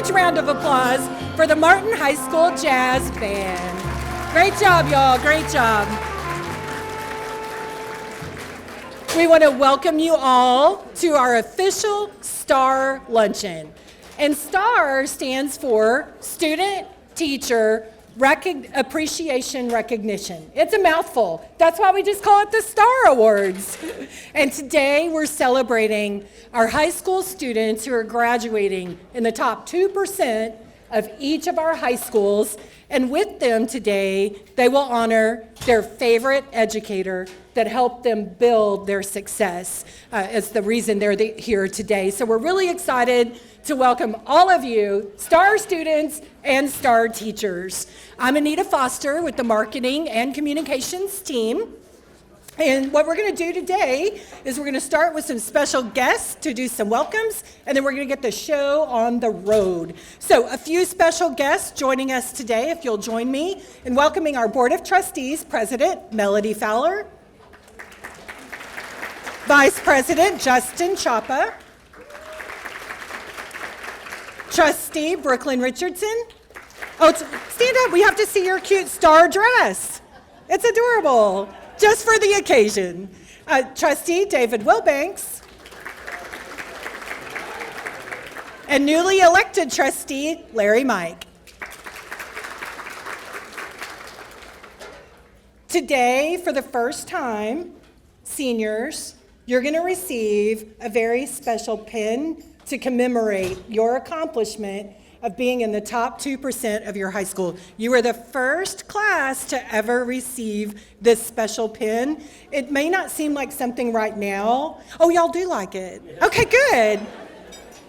huge round of applause for the Martin High School Jazz Band. Great job, y'all. Great job. We want to welcome you all to our official STAR Luncheon. And STAR stands for Student Teacher Appreciation Recognition. It's a mouthful. That's why we just call it the STAR Awards. And today we're celebrating our high school students who are graduating in the top 2% of each of our high schools. And with them today, they will honor their favorite educator that helped them build their success as the reason they're here today. So we're really excited to welcome all of you, STAR students and STAR teachers. I'm Anita Foster with the Marketing and Communications team. And what we're going to do today is we're going to start with some special guests to do some welcomes, and then we're going to get the show on the road. So a few special guests joining us today, if you'll join me in welcoming our Board of Trustees President, Melody Fowler, Vice President, Justin Chapa, Trustee, Brooklyn Richardson. Oh, stand up. We have to see your cute star dress. It's adorable. Just for the occasion. Trustee David Wilbanks. And newly elected trustee Larry Mike. Today, for the first time, seniors, you're going to receive a very special pin to commemorate your accomplishment of being in the top 2% of your high school. You are the first class to ever receive this special pin. It may not seem like something right now. Oh, y'all do like it. Okay, good.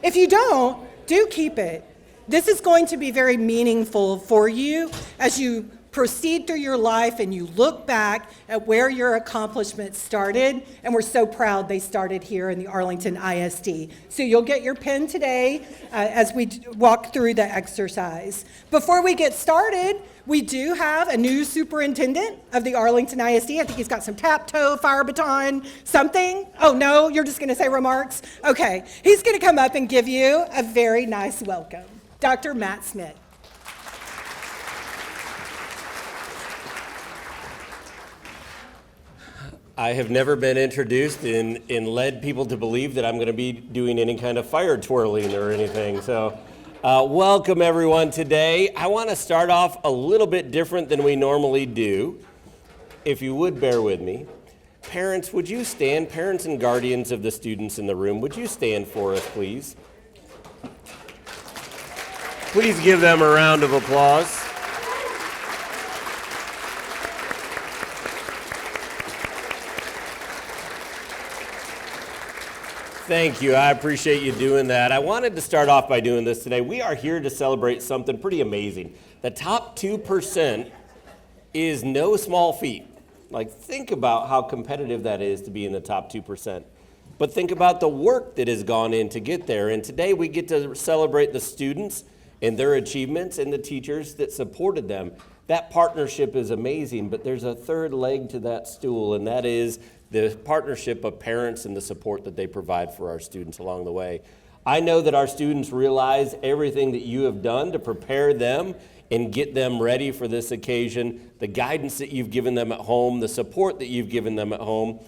If you don't, do keep it. This is going to be very meaningful for you as you proceed through your life and you look back at where your accomplishments started, and we're so proud they started here in the Arlington ISD. So you'll get your pin today as we walk through the exercise. Before we get started, we do have a new superintendent of the Arlington ISD. I think he's got some tap toe, fire baton, something. Oh no, you're just gonna say remarks? Okay, he's gonna come up and give you a very nice welcome. Dr. Matt Smith. I have never been introduced and led people to believe that I'm going to be doing any kind of fire twirling or anything. So welcome everyone today. I want to start off a little bit different than we normally do. If you would bear with me. Parents, would you stand? Parents and guardians of the students in the room, would you stand for us, please? Please give them a round of applause. Thank you. I appreciate you doing that. I wanted to start off by doing this today. We are here to celebrate something pretty amazing. The top 2% is no small feat. Like, think about how competitive that is to be in the top 2%. But think about the work that has gone in to get there. And today we get to celebrate the students and their achievements and the teachers that supported them. That partnership is amazing, but there's a third leg to that stool, and that is the partnership of parents and the support that they provide for our students along the way. I know that our students realize everything that you have done to prepare them and get them ready for this occasion, the guidance that you've given them at home, the support that you've given them at home.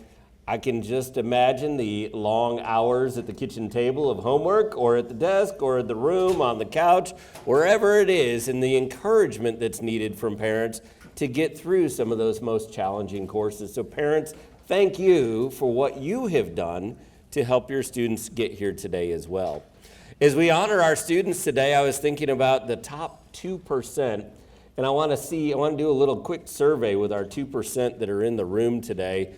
I can just imagine the long hours at the kitchen table of homework or at the desk or at the room, on the couch, wherever it is, and the encouragement that's needed from parents to get through some of those most challenging courses. So parents, thank you for what you have done to help your students get here today as well. As we honor our students today, I was thinking about the top 2%, and I want to do a little quick survey with our 2% that are in the room today.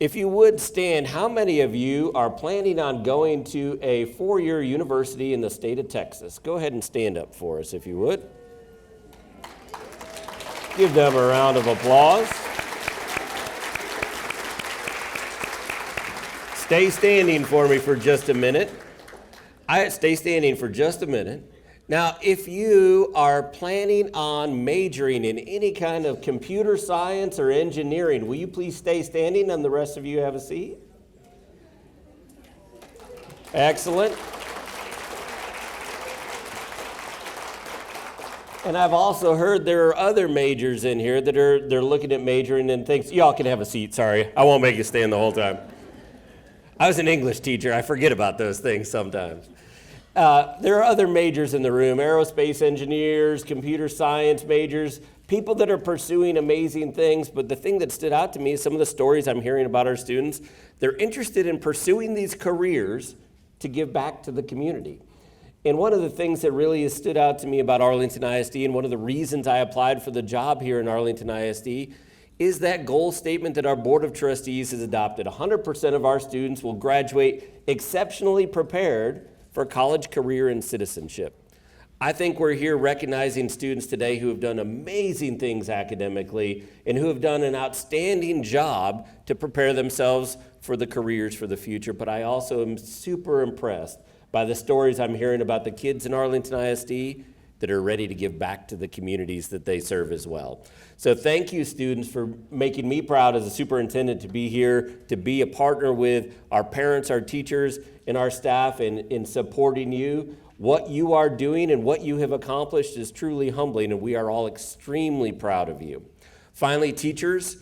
If you would stand, how many of you are planning on going to a four-year university in the state of Texas? Go ahead and stand up for us if you would. Give them a round of applause. Stay standing for me for just a minute. Stay standing for just a minute. Now, if you are planning on majoring in any kind of computer science or engineering, will you please stay standing and the rest of you have a seat? Excellent. And I've also heard there are other majors in here that they're looking at majoring in things. Y'all can have a seat, sorry. I won't make you stand the whole time. I was an English teacher. I forget about those things sometimes. There are other majors in the room, aerospace engineers, computer science majors, people that are pursuing amazing things. But the thing that stood out to me is some of the stories I'm hearing about our students. They're interested in pursuing these careers to give back to the community. And one of the things that really has stood out to me about Arlington ISD, and one of the reasons I applied for the job here in Arlington ISD, is that goal statement that our Board of Trustees has adopted. 100% of our students will graduate exceptionally prepared for college, career, and citizenship. I think we're here recognizing students today who have done amazing things academically and who have done an outstanding job to prepare themselves for the careers for the future. But I also am super impressed by the stories I'm hearing about the kids in Arlington ISD that are ready to give back to the communities that they serve as well. So thank you, students, for making me proud as a superintendent to be here, to be a partner with our parents, our teachers, and our staff in supporting you. What you are doing and what you have accomplished is truly humbling, and we are all extremely proud of you. Finally, teachers,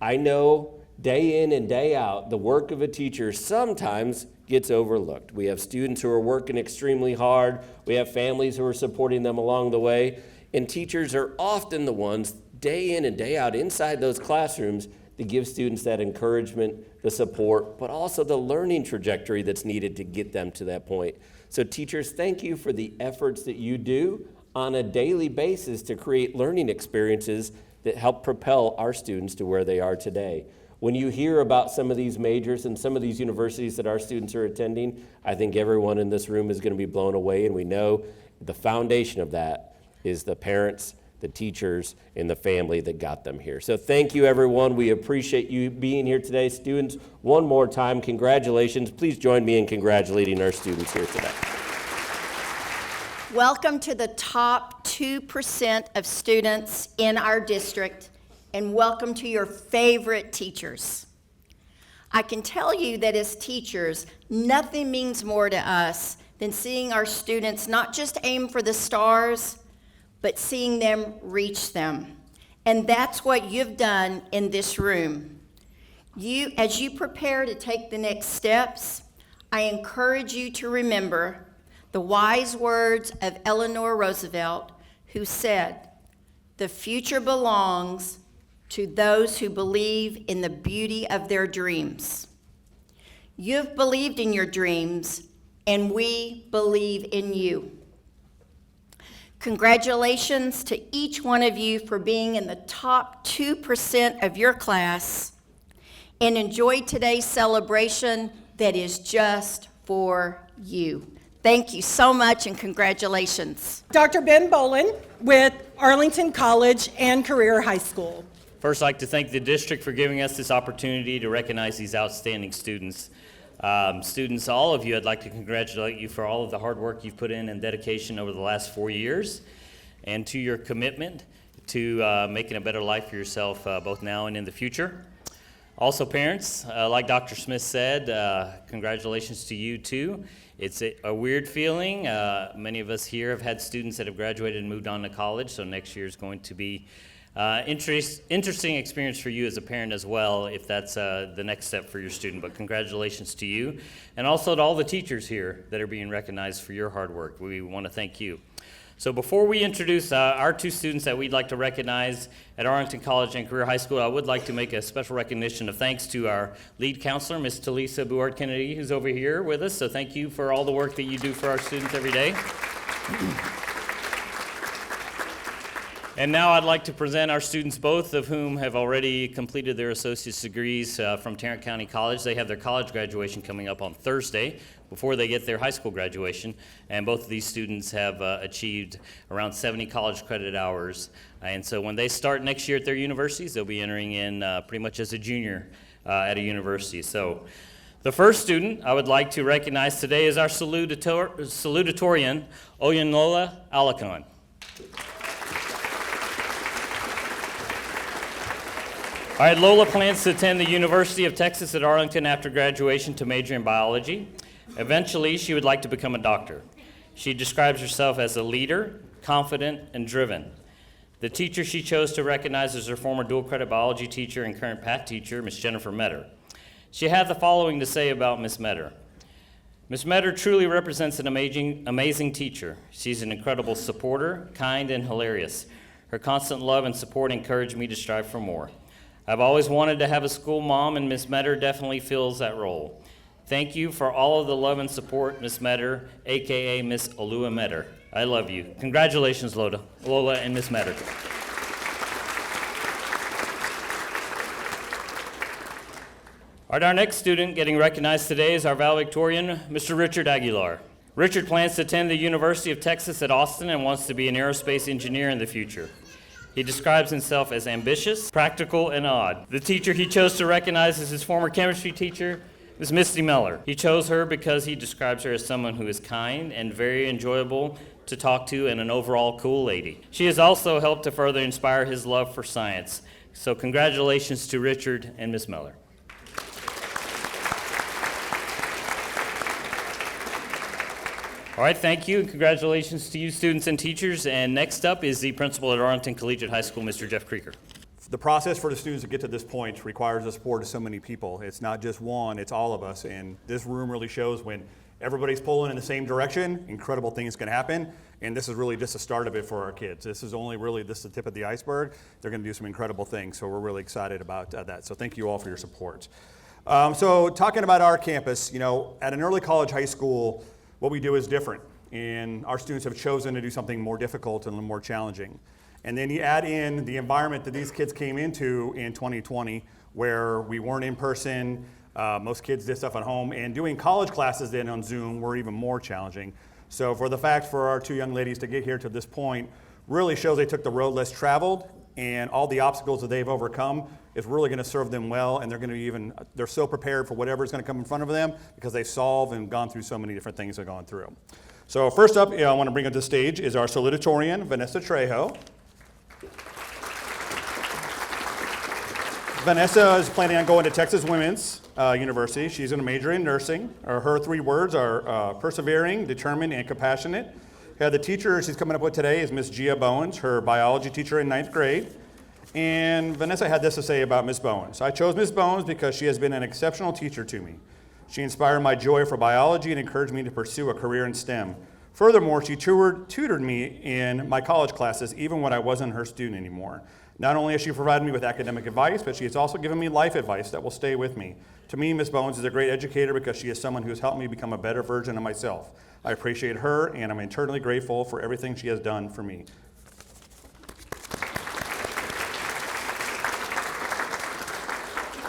I know day in and day out, the work of a teacher sometimes gets overlooked. We have students who are working extremely hard. We have families who are supporting them along the way. And teachers are often the ones, day in and day out, inside those classrooms to give students that encouragement, the support, but also the learning trajectory that's needed to get them to that point. So teachers, thank you for the efforts that you do on a daily basis to create learning experiences that help propel our students to where they are today. When you hear about some of these majors and some of these universities that our students are attending, I think everyone in this room is going to be blown away, and we know the foundation of that is the parents, the teachers, and the family that got them here. So thank you, everyone. We appreciate you being here today. Students, one more time, congratulations. Please join me in congratulating our students here today. Welcome to the top 2% of students in our district, and welcome to your favorite teachers. I can tell you that as teachers, nothing means more to us than seeing our students not just aim for the stars, but seeing them reach them. And that's what you've done in this room. As you prepare to take the next steps, I encourage you to remember the wise words of Eleanor Roosevelt, who said, "The future belongs to those who believe in the beauty of their dreams." You've believed in your dreams, and we believe in you. Congratulations to each one of you for being in the top 2% of your class, and enjoy today's celebration that is just for you. Thank you so much, and congratulations. Dr. Ben Bolin with Arlington College and Career High School. First, I'd like to thank the district for giving us this opportunity to recognize these outstanding students. Students, all of you, I'd like to congratulate you for all of the hard work you've put in and dedication over the last 4 years, and to your commitment to making a better life for yourself both now and in the future. Also, parents, like Dr. Smith said, congratulations to you too. It's a weird feeling. Many of us here have had students that have graduated and moved on to college, so next year is going to be interesting experience for you as a parent as well, if that's the next step for your student. But congratulations to you, and also to all the teachers here that are being recognized for your hard work. We want to thank you. So before we introduce our two students that we'd like to recognize at Arlington College and Career High School, I would like to make a special recognition of thanks to our lead counselor, Ms. Talisa Buard-Kennedy, who's over here with us. So thank you for all the work that you do for our students every day. And now I'd like to present our students, both of whom have already completed their associate's degrees from Tarrant County College. They have their college graduation coming up on Thursday before they get their high school graduation. And both of these students have achieved around 70 college credit hours. And so when they start next year at their universities, they'll be entering in pretty much as a junior at a university. So the first student I would like to recognize today is our salutatorian, Oyenola Alakon. All right, Lola plans to attend the University of Texas at Arlington after graduation to major in biology. Eventually, she would like to become a doctor. She describes herself as a leader, confident, and driven. The teacher she chose to recognize is her former dual-credit biology teacher and current PAT teacher, Ms. Jennifer Metter. She had the following to say about Ms. Metter. Ms. Metter truly represents an amazing teacher. She's an incredible supporter, kind, and hilarious. Her constant love and support encouraged me to strive for more. I've always wanted to have a school mom, and Ms. Metter definitely fills that role. Thank you for all of the love and support, Ms. Metter, aka Ms. Olua Metter. I love you. Congratulations, Lola and Ms. Metter. All right, our next student getting recognized today is our valedictorian, Mr. Richard Aguilar. Richard plans to attend the University of Texas at Austin and wants to be an aerospace engineer in the future. He describes himself as ambitious, practical, and odd. The teacher he chose to recognize is his former chemistry teacher, Ms. Misty Miller. He chose her because he describes her as someone who is kind and very enjoyable to talk to and an overall cool lady. She has also helped to further inspire his love for science. So congratulations to Richard and Ms. Miller. All right, thank you, and congratulations to you students and teachers. And next up is the principal at Arlington Collegiate High School, Mr. Jeff Krieger. The process for the students to get to this point requires the support of so many people. It's not just one, it's all of us. And this room really shows when everybody's pulling in the same direction, incredible things can happen. And this is really just the start of it for our kids. This is the tip of the iceberg. They're gonna do some incredible things. So we're really excited about that. So thank you all for your support. So talking about our campus, at an early college high school, what we do is different, and our students have chosen to do something more difficult and a little more challenging. And then you add in the environment that these kids came into in 2020, where we weren't in person, most kids did stuff at home, and doing college classes then on Zoom were even more challenging. So for our two young ladies to get here to this point really shows they took the road less traveled, and all the obstacles that they've overcome is really going to serve them well, and they're so prepared for whatever's going to come in front of them because they've solved and gone through so many different things they've gone through. So first up, I want to bring up to the stage is our salutatorian, Vanessa Trejo. Vanessa is planning on going to Texas Women's University. She's going to major in nursing. Her three words are persevering, determined, and compassionate. The teacher she's coming up with today is Miss Gia Bowens, her biology teacher in 9th grade. And Vanessa had this to say about Miss Bowens. I chose Miss Bowens because she has been an exceptional teacher to me. She inspired my joy for biology and encouraged me to pursue a career in STEM. Furthermore, she tutored me in my college classes even when I wasn't her student anymore. Not only has she provided me with academic advice, but she has also given me life advice that will stay with me. To me, Ms. Bowens is a great educator because she is someone who has helped me become a better version of myself. I appreciate her, and I'm eternally grateful for everything she has done for me.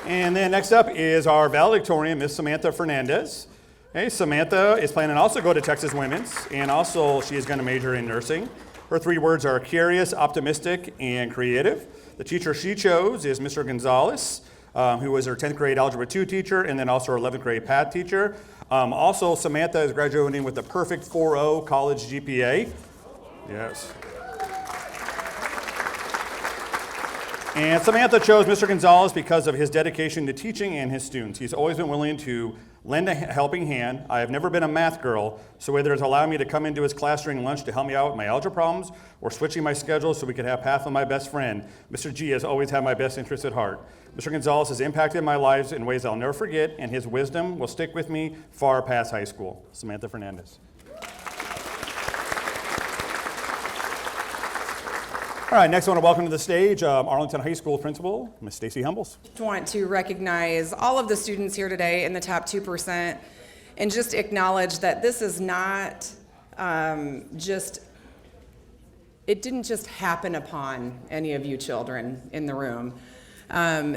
And then next up is our valedictorian, Ms. Samantha Fernandez. Hey, Samantha is planning to also go to Texas Women's, and also she is going to major in nursing. Her three words are curious, optimistic, and creative. The teacher she chose is Mr. Gonzalez, who was her 10th grade Algebra 2 teacher, and then also her 11th grade PAT teacher. Also, Samantha is graduating with a perfect 4.0 college GPA. Yes. And Samantha chose Mr. Gonzalez because of his dedication to teaching and his students. He's always been willing to lend a helping hand. I have never been a math girl, so whether it's allowing me to come into his class during lunch to help me out with my algebra problems or switching my schedule so we could have Path with my best friend, Mr. G has always had my best interest at heart. Mr. Gonzalez has impacted my lives in ways I'll never forget, and his wisdom will stick with me far past high school. Samantha Fernandez. All right, next I want to welcome to the stage Arlington High School Principal, Ms. Stacy Humbles. I want to recognize all of the students here today in the top 2% and just acknowledge that this is not it didn't just happen upon any of you children in the room.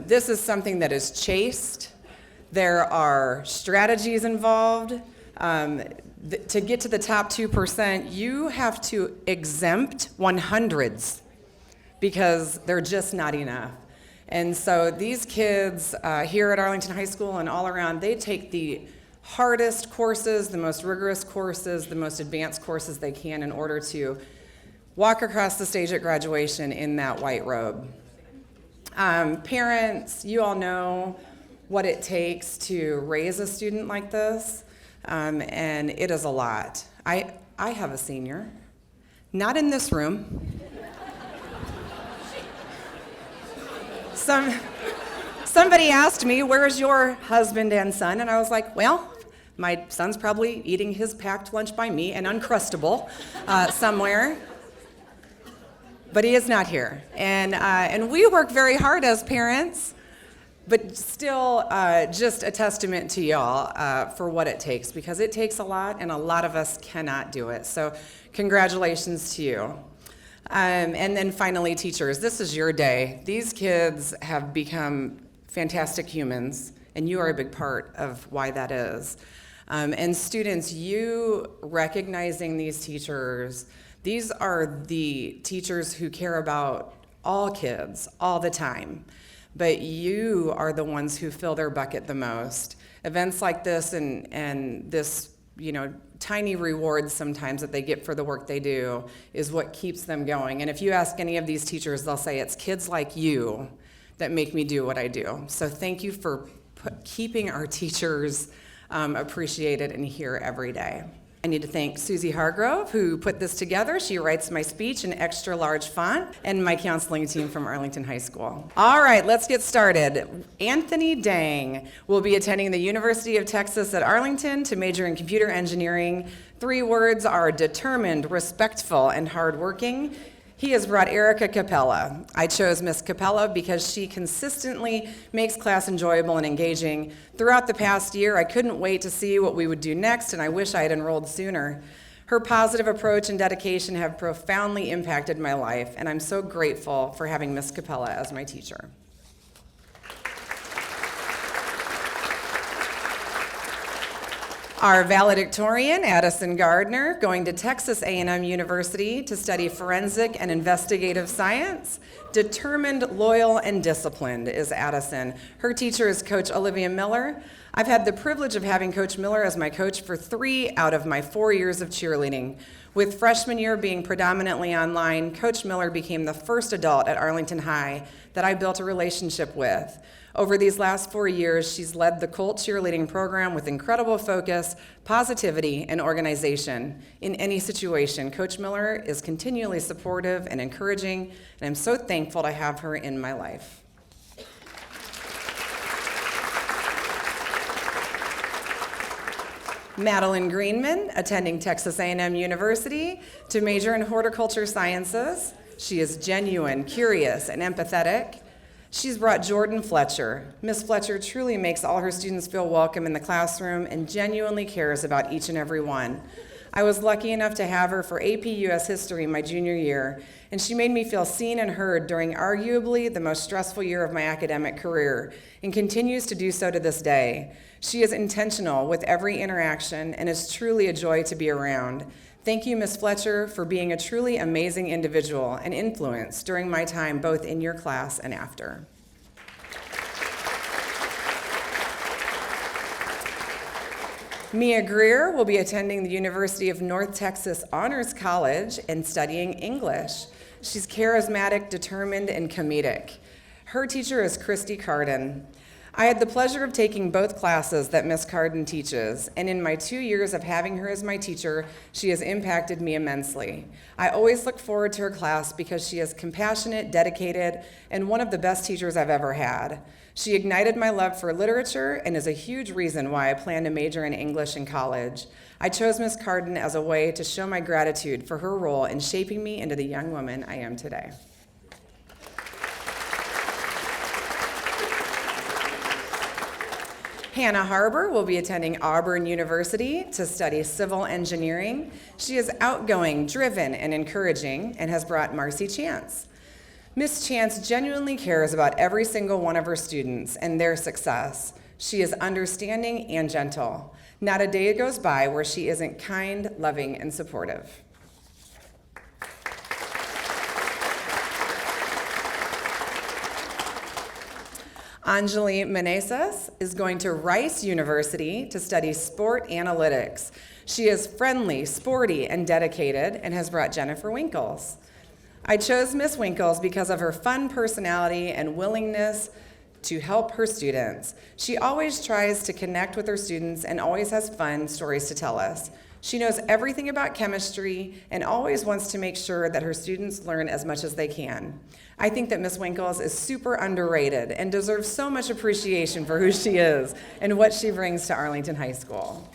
This is something that is chased. There are strategies involved. To get to the top 2%, you have to exempt 100s. Because they're just not enough. And so these kids here at Arlington High School and all around, they take the hardest courses, the most rigorous courses, the most advanced courses they can in order to walk across the stage at graduation in that white robe. Parents, you all know what it takes to raise a student like this, and it is a lot. I have a senior Not in this room. Somebody asked me, where's your husband and son? And I was like, well, my son's probably eating his packed lunch by me and Uncrustable somewhere. But he is not here. And we work very hard as parents, but still just a testament to y'all for what it takes, because it takes a lot and a lot of us cannot do it. So congratulations to you. And then finally, teachers, this is your day. These kids have become fantastic humans, and you are a big part of why that is. And students, you recognizing these teachers, these are the teachers who care about all kids all the time, but you are the ones who fill their bucket the most. Events like this and this, tiny rewards sometimes that they get for the work they do is what keeps them going. And if you ask any of these teachers, they'll say it's kids like you that make me do what I do. So thank you for keeping our teachers appreciated and here every day. I need to thank Susie Hargrove, who put this together. She writes my speech in extra large font, and my counseling team from Arlington High School. All right, let's get started. Anthony Dang will be attending the University of Texas at Arlington to major in computer engineering. 3 words are determined, respectful, and hardworking. He has brought Erica Capella. I chose Miss Capella because she consistently makes class enjoyable and engaging. Throughout the past year, I couldn't wait to see what we would do next, and I wish I had enrolled sooner. Her positive approach and dedication have profoundly impacted my life, and I'm so grateful for having Miss Capella as my teacher. Our valedictorian, Addison Gardner, going to Texas A&M University to study forensic and investigative science. Determined, loyal, and disciplined is Addison. Her teacher is Coach Olivia Miller. I've had the privilege of having Coach Miller as my coach for 3 out of my 4 years of cheerleading. With freshman year being predominantly online, Coach Miller became the first adult at Arlington High that I built a relationship with. Over these last 4 years, she's led the Colt cheerleading program with incredible focus, positivity, and organization. In any situation, Coach Miller is continually supportive and encouraging, and I'm so thankful to have her in my life. Madeline Greenman, attending Texas A&M University to major in horticulture sciences. She is genuine, curious, and empathetic. She's brought Jordan Fletcher. Miss Fletcher truly makes all her students feel welcome in the classroom and genuinely cares about each and every one. I was lucky enough to have her for AP US History my junior year, and she made me feel seen and heard during arguably the most stressful year of my academic career, and continues to do so to this day. She is intentional with every interaction and is truly a joy to be around. Thank you, Ms. Fletcher, for being a truly amazing individual and influence during my time both in your class and after. Mia Greer will be attending the University of North Texas Honors College and studying English. She's charismatic, determined, and comedic. Her teacher is Christy Carden. I had the pleasure of taking both classes that Miss Carden teaches, and in my 2 years of having her as my teacher, she has impacted me immensely. I always look forward to her class because she is compassionate, dedicated, and one of the best teachers I've ever had. She ignited my love for literature and is a huge reason why I plan to major in English in college. I chose Miss Carden as a way to show my gratitude for her role in shaping me into the young woman I am today. Hannah Harbour will be attending Auburn University to study civil engineering. She is outgoing, driven, and encouraging, and has brought Marcy Chance. Miss Chance genuinely cares about every single one of her students and their success. She is understanding and gentle. Not a day goes by where she isn't kind, loving, and supportive. Anjali Meneses is going to Rice University to study sport analytics. She is friendly, sporty, and dedicated, and has brought Jennifer Winkles. I chose Miss Winkles because of her fun personality and willingness to help her students. She always tries to connect with her students and always has fun stories to tell us. She knows everything about chemistry and always wants to make sure that her students learn as much as they can. I think that Ms. Winkles is super underrated and deserves so much appreciation for who she is and what she brings to Arlington High School.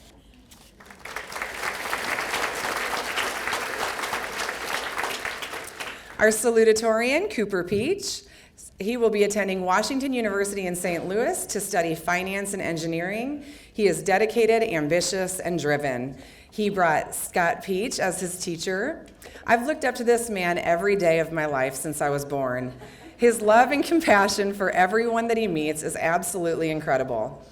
Our salutatorian, Cooper Peach, he will be attending Washington University in St. Louis to study finance and engineering. He is dedicated, ambitious, and driven. He brought Scott Peach as his teacher. I've looked up to this man every day of my life since I was born. His love and compassion for everyone that he meets is absolutely incredible.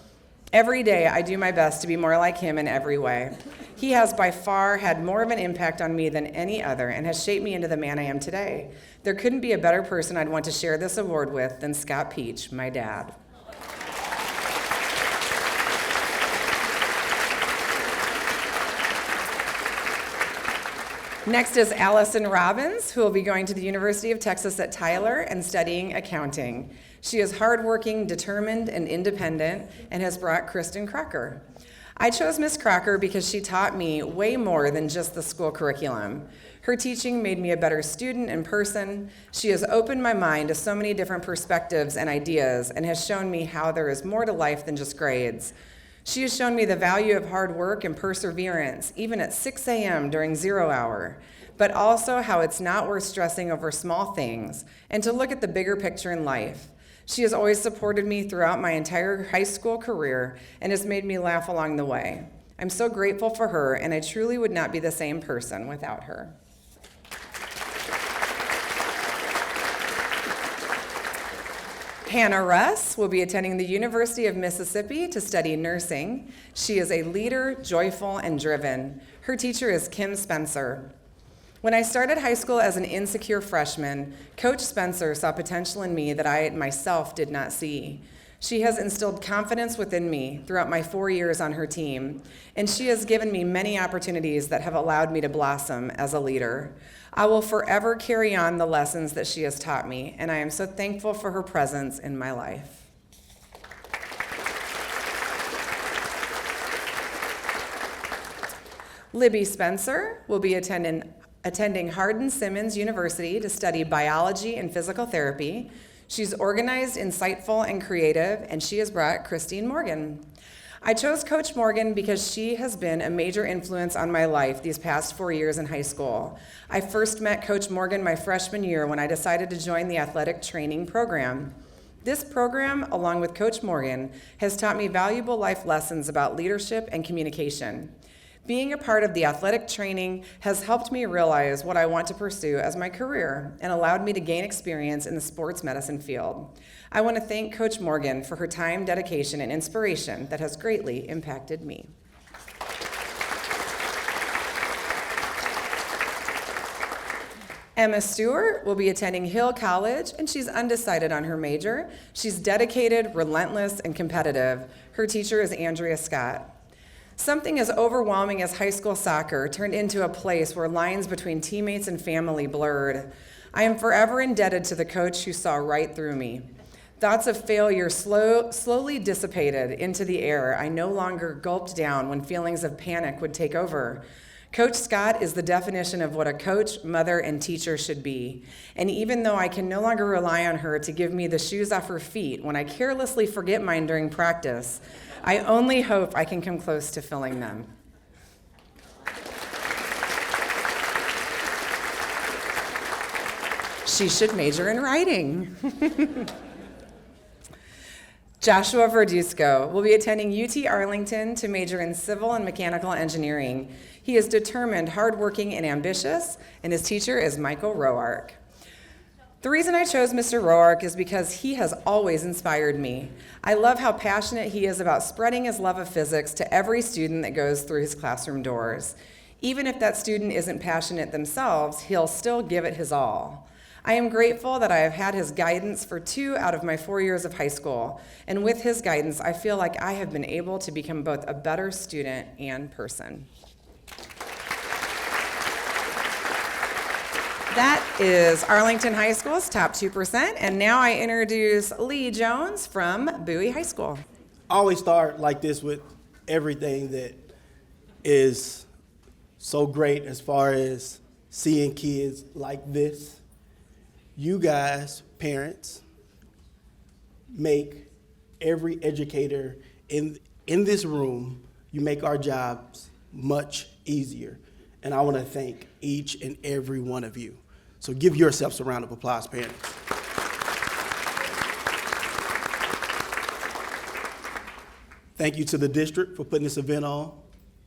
Every day, I do my best to be more like him in every way. He has by far had more of an impact on me than any other and has shaped me into the man I am today. There couldn't be a better person I'd want to share this award with than Scott Peach, my dad. Next is Allison Robbins, who will be going to the University of Texas at Tyler and studying accounting. She is hardworking, determined, and independent, and has brought Kristen Crocker. I chose Miss Crocker because she taught me way more than just the school curriculum. Her teaching made me a better student and person. She has opened my mind to so many different perspectives and ideas and has shown me how there is more to life than just grades. She has shown me the value of hard work and perseverance, even at 6 a.m. during 0 hour, but also how it's not worth stressing over small things and to look at the bigger picture in life. She has always supported me throughout my entire high school career and has made me laugh along the way. I'm so grateful for her, and I truly would not be the same person without her. Hannah Russ will be attending the University of Mississippi to study nursing. She is a leader, joyful, and driven. Her teacher is Kim Spencer. When I started high school as an insecure freshman, Coach Spencer saw potential in me that I myself did not see. She has instilled confidence within me throughout my 4 years on her team, and she has given me many opportunities that have allowed me to blossom as a leader. I will forever carry on the lessons that she has taught me, and I am so thankful for her presence in my life. Libby Spencer will be attending Hardin-Simmons University to study biology and physical therapy. She's organized, insightful, and creative, and she has brought Christine Morgan. I chose Coach Morgan because she has been a major influence on my life these past 4 years in high school. I first met Coach Morgan my freshman year when I decided to join the athletic training program. This program, along with Coach Morgan, has taught me valuable life lessons about leadership and communication. Being a part of the athletic training has helped me realize what I want to pursue as my career and allowed me to gain experience in the sports medicine field. I want to thank Coach Morgan for her time, dedication, and inspiration that has greatly impacted me. Emma Stewart will be attending Hill College, and she's undecided on her major. She's dedicated, relentless, and competitive. Her teacher is Andrea Scott. Something as overwhelming as high school soccer turned into a place where lines between teammates and family blurred. I am forever indebted to the coach who saw right through me. Thoughts of failure slowly dissipated into the air. I no longer gulped down when feelings of panic would take over. Coach Scott is the definition of what a coach, mother, and teacher should be. And even though I can no longer rely on her to give me the shoes off her feet when I carelessly forget mine during practice, I only hope I can come close to filling them. She should major in writing. Joshua Verduzco will be attending UT Arlington to major in civil and mechanical engineering. He is determined, hardworking, and ambitious, and his teacher is Michael Roark. The reason I chose Mr. Roark is because he has always inspired me. I love how passionate he is about spreading his love of physics to every student that goes through his classroom doors. Even if that student isn't passionate themselves, he'll still give it his all. I am grateful that I have had his guidance for 2 out of my 4 years of high school, and with his guidance, I feel like I have been able to become both a better student and person. That is Arlington High School's top 2%, and now I introduce Lee Jones from Bowie High School. I always start like this with everything that is so great as far as seeing kids like this. You guys, parents, make every educator in this room, you make our jobs much easier. And I want to thank each and every one of you. So give yourselves a round of applause, parents. Thank you to the district for putting this event on.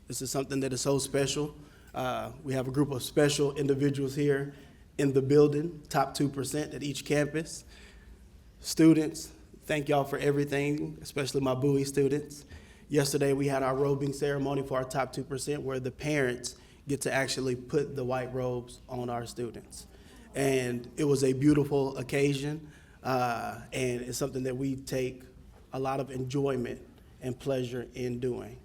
This is something that is so special. We have a group of special individuals here in the building, top 2% at each campus. Students, thank y'all for everything, especially my Bowie students. Yesterday, we had our robing ceremony for our top 2% where the parents get to actually put the white robes on our students. And it was a beautiful occasion, and it's something that we take a lot of enjoyment and pleasure in doing.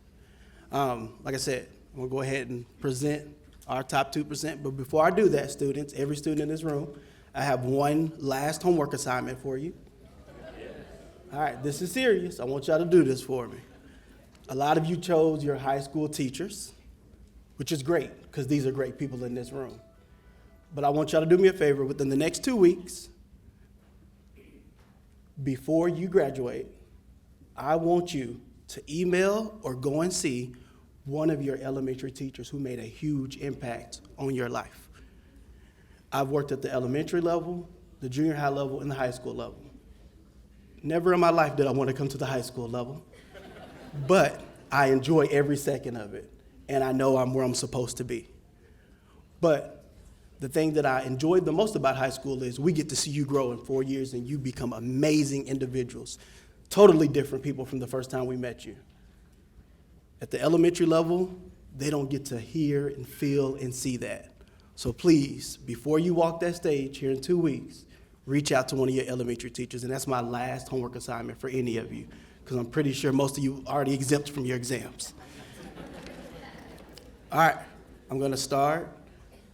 Like I said, I'm gonna go ahead and present our top 2%, but before I do that, students, every student in this room, I have one last homework assignment for you. All right, this is serious. I want y'all to do this for me. A lot of you chose your high school teachers, which is great, because these are great people in this room. But I want y'all to do me a favor. Within the next 2 weeks, before you graduate, I want you to email or go and see one of your elementary teachers who made a huge impact on your life. I've worked at the elementary level, the junior high level, and the high school level. Never in my life did I want to come to the high school level, but I enjoy every second of it, and I know I'm where I'm supposed to be. But the thing that I enjoyed the most about high school is we get to see you grow in 4 years and you become amazing individuals, totally different people from the first time we met you. At the elementary level, they don't get to hear and feel and see that. So please, before you walk that stage here in 2 weeks, reach out to one of your elementary teachers, and that's my last homework assignment for any of you, because I'm pretty sure most of you already exempt from your exams. All right, I'm gonna start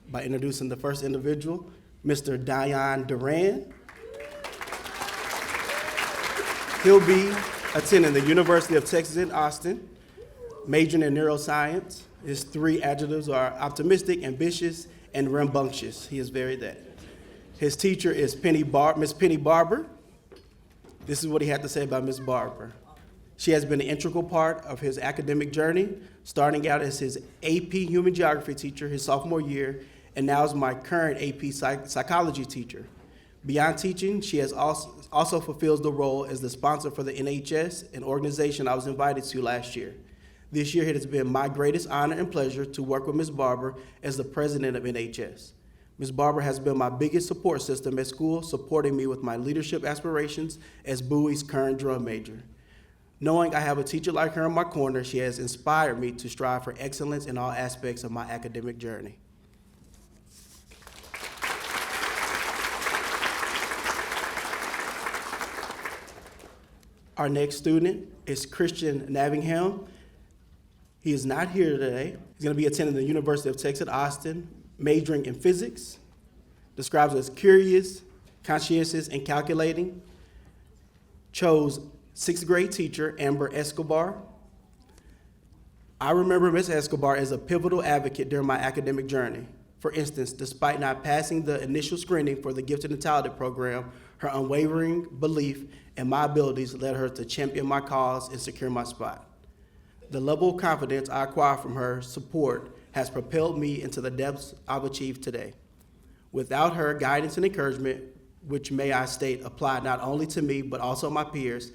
by introducing the first individual, Mr. Dion Duran. He'll be attending the University of Texas in Austin, majoring in neuroscience. His 3 adjectives are optimistic, ambitious, and rambunctious. He is very that. His teacher is Miss Penny Barber. This is what he had to say about Miss Barber. She has been an integral part of his academic journey, starting out as his AP Human Geography teacher his sophomore year, and now is my current AP Psychology teacher. Beyond teaching, she has also fulfills the role as the sponsor for the NHS, an organization I was invited to last year. This year, it has been my greatest honor and pleasure to work with Ms. Barber as the president of NHS. Ms. Barber has been my biggest support system at school, supporting me with my leadership aspirations as Bowie's current drum major. Knowing I have a teacher like her in my corner, she has inspired me to strive for excellence in all aspects of my academic journey. Our next student is Christian Navingham. He is not here today. He's going to be attending the University of Texas at Austin, majoring in physics, describes as curious, conscientious, and calculating. Chose 6th grade teacher Amber Escobar. I remember Ms. Escobar as a pivotal advocate during my academic journey. For instance, despite not passing the initial screening for the Gifted and Talented program, her unwavering belief in my abilities led her to champion my cause and secure my spot. The level of confidence I acquired from her support has propelled me into the depths I've achieved today. Without her guidance and encouragement, which may I state applied not only to me but also my peers,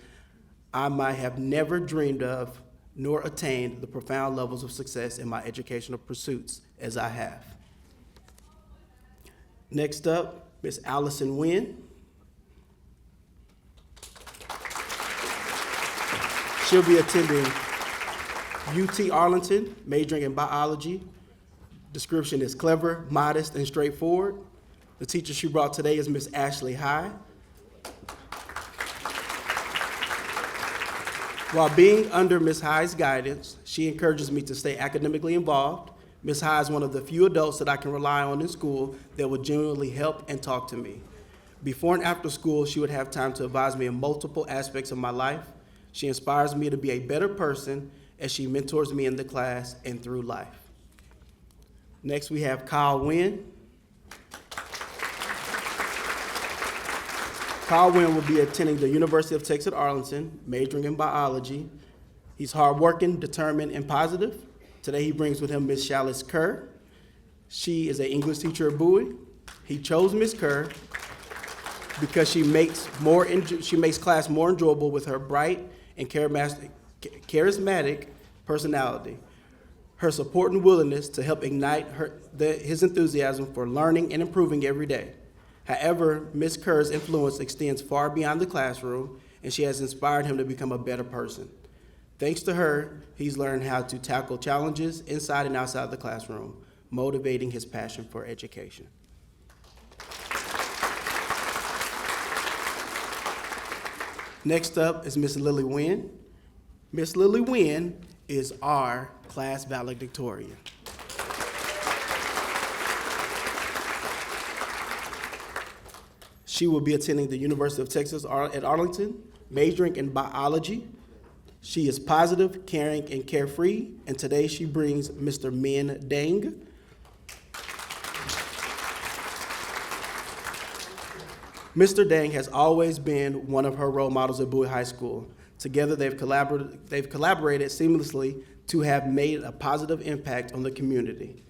I might have never dreamed of nor attained the profound levels of success in my educational pursuits as I have. Next up, Ms. Allison Nguyen. She'll be attending UT Arlington, majoring in biology. Description is clever, modest, and straightforward. The teacher she brought today is Ms. Ashley High. While being under Ms. High's guidance, she encourages me to stay academically involved. Ms. High is one of the few adults that I can rely on in school that would genuinely help and talk to me. Before and after school, she would have time to advise me in multiple aspects of my life. She inspires me to be a better person as she mentors me in the class and through life. Next, we have Kyle Wynn. Kyle Wynn will be attending the University of Texas at Arlington, majoring in biology. He's hardworking, determined, and positive. Today, he brings with him Miss Chalice Kerr. She is an English teacher at Bowie. He chose Miss Kerr because she makes class more enjoyable with her bright and charismatic personality. Her support and willingness to help ignite his enthusiasm for learning and improving every day. However, Ms. Kerr's influence extends far beyond the classroom, and she has inspired him to become a better person. Thanks to her, he's learned how to tackle challenges inside and outside the classroom, motivating his passion for education. Next up is Miss Lily Wynn. Miss Lily Wynn is our class valedictorian. She will be attending the University of Texas at Arlington, majoring in biology. She is positive, caring, and carefree, and today she brings Mr. Min Deng. Mr. Deng has always been one of her role models at Bowie High School. Together, they've collaborated seamlessly to have made a positive impact on the community.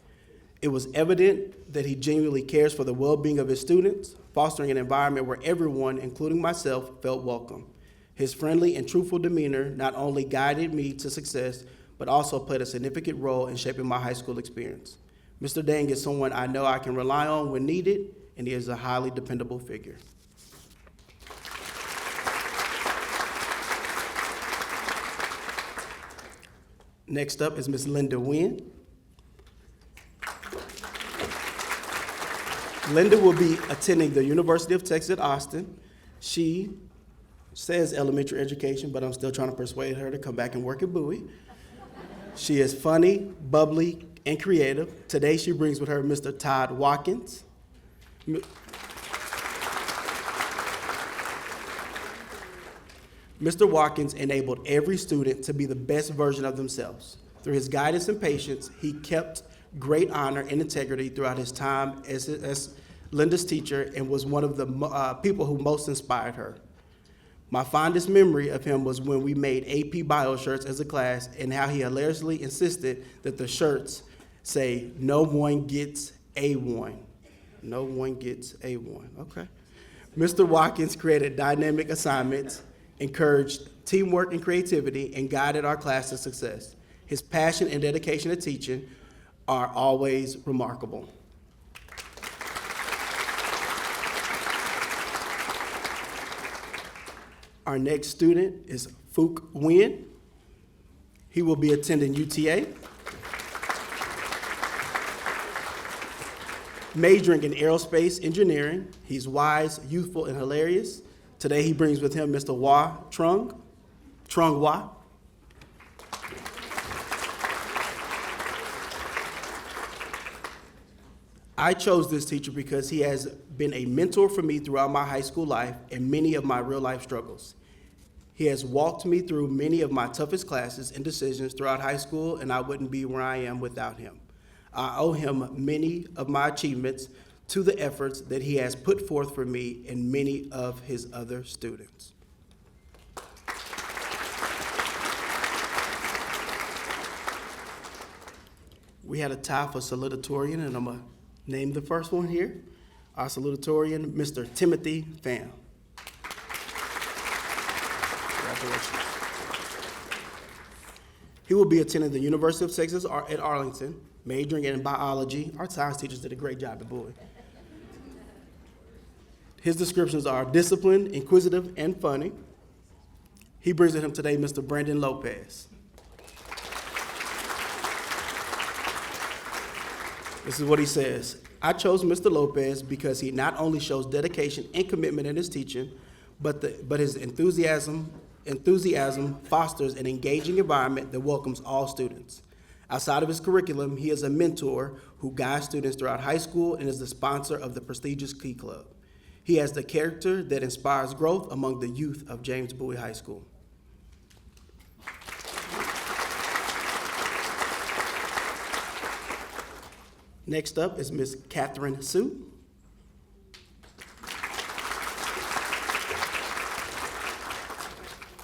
It was evident that he genuinely cares for the well-being of his students, fostering an environment where everyone, including myself, felt welcome. His friendly and truthful demeanor not only guided me to success, but also played a significant role in shaping my high school experience. Mr. Deng is someone I know I can rely on when needed, and he is a highly dependable figure. Next up is Ms. Linda Wynn. Linda will be attending the University of Texas at Austin. She says elementary education, but I'm still trying to persuade her to come back and work at Bowie. She is funny, bubbly, and creative. Today she brings with her Mr. Todd Watkins. Mr. Watkins enabled every student to be the best version of themselves. Through his guidance and patience, he kept great honor and integrity throughout his time as Linda's teacher and was one of the people who most inspired her. My fondest memory of him was when we made AP Bio shirts as a class and how he hilariously insisted that the shirts say, "No one gets A1." No one gets A1, okay. Mr. Watkins created dynamic assignments, encouraged teamwork and creativity, and guided our class to success. His passion and dedication to teaching are always remarkable. Our next student is Fook Nguyen. He will be attending UTA, majoring in aerospace engineering. He's wise, youthful, and hilarious. Today he brings with him Mr. Wah Trung Wah. I chose this teacher because he has been a mentor for me throughout my high school life and many of my real life struggles. He has walked me through many of my toughest classes and decisions throughout high school, and I wouldn't be where I am without him. I owe him many of my achievements to the efforts that he has put forth for me and many of his other students. We had a tie for salutatorian, and I'm gonna name the first one here. Our salutatorian, Mr. Timothy Pham. Congratulations. He will be attending the University of Texas at Arlington, majoring in biology. Our science teachers did a great job at Bowie. His descriptions are disciplined, inquisitive, and funny. He brings with him today Mr. Brandon Lopez. This is what he says. I chose Mr. Lopez because he not only shows dedication and commitment in his teaching, but his enthusiasm fosters an engaging environment that welcomes all students. Outside of his curriculum, he is a mentor who guides students throughout high school and is the sponsor of the prestigious Key Club. He has the character that inspires growth among the youth of James Bowie High School. Next up is Miss Catherine Sue.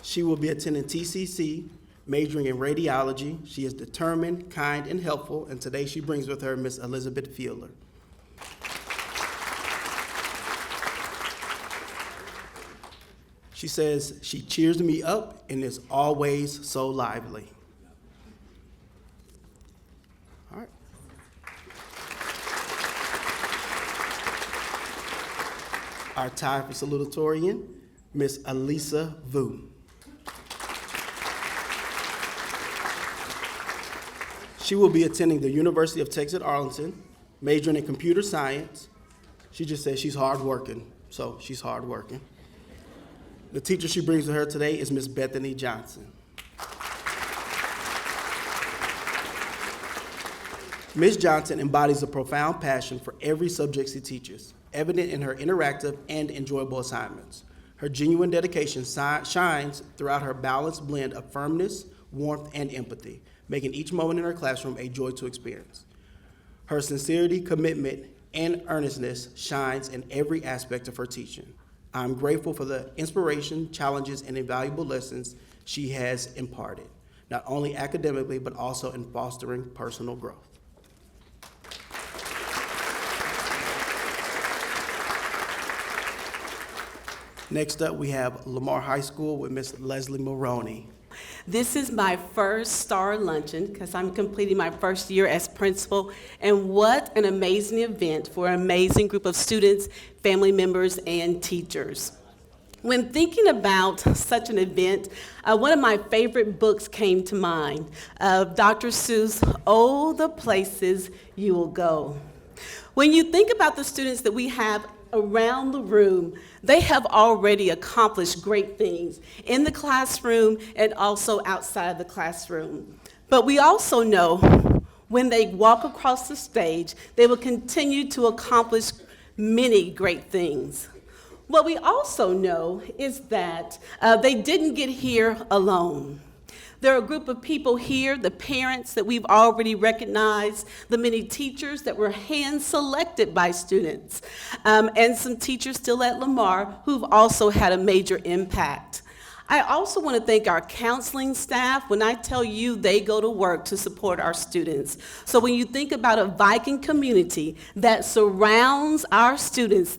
She will be attending TCC, majoring in radiology. She is determined, kind, and helpful, and today she brings with her Miss Elizabeth Fielder. She says she cheers me up and is always so lively. All right. Our tie for salutatorian, Miss Elisa Vu. She will be attending the University of Texas at Arlington, majoring in computer science. She just says she's hardworking, so she's hardworking. The teacher she brings with her today is Miss Bethany Johnson. Ms. Johnson embodies a profound passion for every subject she teaches, evident in her interactive and enjoyable assignments. Her genuine dedication shines throughout her balanced blend of firmness, warmth, and empathy, making each moment in her classroom a joy to experience. Her sincerity, commitment, and earnestness shines in every aspect of her teaching. I'm grateful for the inspiration, challenges, and invaluable lessons she has imparted, not only academically, but also in fostering personal growth. Next up, we have Lamar High School with Miss Leslie Maroney. This is my first Star Luncheon because I'm completing my first year as principal, and what an amazing event for an amazing group of students, family members, and teachers. When thinking about such an event, one of my favorite books came to mind, Dr. Seuss' Oh, the Places You Will Go. When you think about the students that we have around the room, they have already accomplished great things in the classroom and also outside the classroom. But we also know when they walk across the stage, they will continue to accomplish many great things. What we also know is that they didn't get here alone. There are a group of people here, the parents that we've already recognized, the many teachers that were hand-selected by students, and some teachers still at Lamar who've also had a major impact. I also want to thank our counseling staff. When I tell you they go to work to support our students. So when you think about a Viking community that surrounds our students,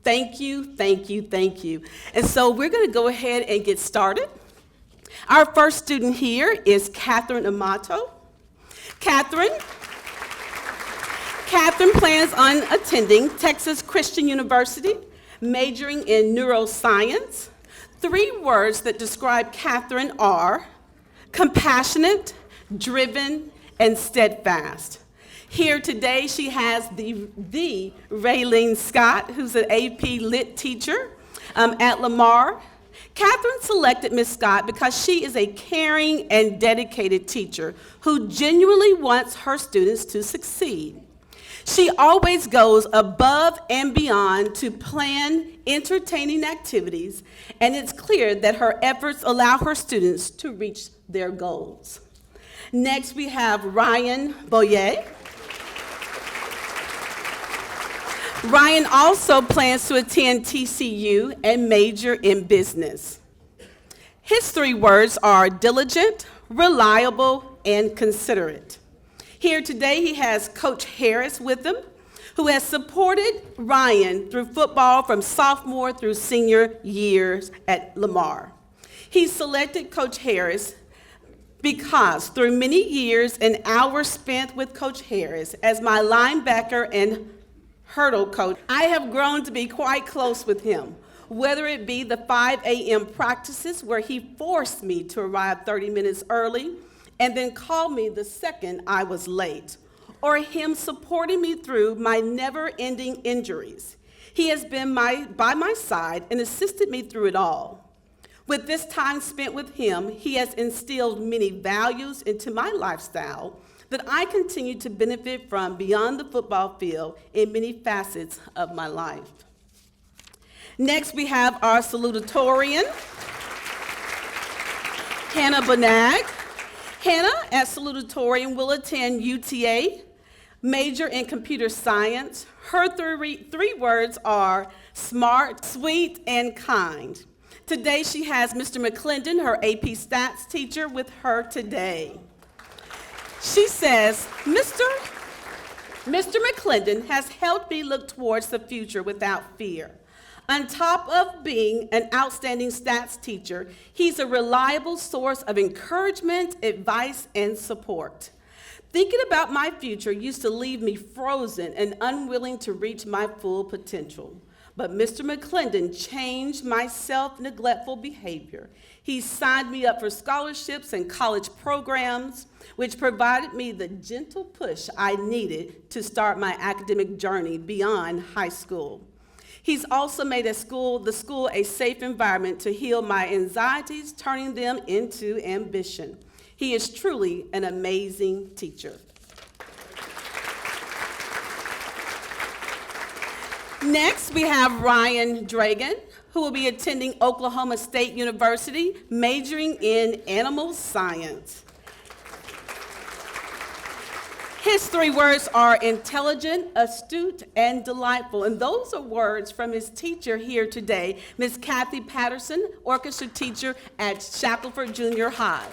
thank you, thank you, thank you. And so we're going to go ahead and get started. Our first student here is Catherine Amato. Catherine plans on attending Texas Christian University, majoring in neuroscience. 3 words that describe Catherine are compassionate, driven, and steadfast. Here today she has the Raylene Scott, who's an AP Lit teacher at Lamar. Catherine selected Ms. Scott because she is a caring and dedicated teacher who genuinely wants her students to succeed. She always goes above and beyond to plan entertaining activities, and it's clear that her efforts allow her students to reach their goals. Next, we have Ryan Boyer. Ryan also plans to attend TCU and major in business. His 3 words are diligent, reliable, and considerate. Here today he has Coach Harris with him, who has supported Ryan through football from sophomore through senior years at Lamar. He selected Coach Harris because through many years and hours spent with Coach Harris as my linebacker and hurdle coach, I have grown to be quite close with him, whether it be the 5 a.m. practices where he forced me to arrive 30 minutes early and then called me the second I was late, or him supporting me through my never-ending injuries. He has been by my side and assisted me through it all. With this time spent with him, he has instilled many values into my lifestyle that I continue to benefit from beyond the football field in many facets of my life. Next, we have our salutatorian, Hannah Bonag. Hannah, as salutatorian, will attend UTA major in computer science. Her three words are smart, sweet, and kind. Today she has Mr. McClendon, her AP Stats teacher, with her today. She says, Mr. McClendon has helped me look towards the future without fear. On top of being an outstanding stats teacher, he's a reliable source of encouragement, advice, and support. Thinking about my future used to leave me frozen and unwilling to reach my full potential. But Mr. McClendon changed my self-neglectful behavior. He signed me up for scholarships and college programs, which provided me the gentle push I needed to start my academic journey beyond high school. He's also made the school a safe environment to heal my anxieties, turning them into ambition. He is truly an amazing teacher. Next, we have Ryan Dragan, who will be attending Oklahoma State University, majoring in animal science. His three words are intelligent, astute, and delightful. And those are words from his teacher here today, Ms. Kathy Patterson, orchestra teacher at Shackelford Junior High.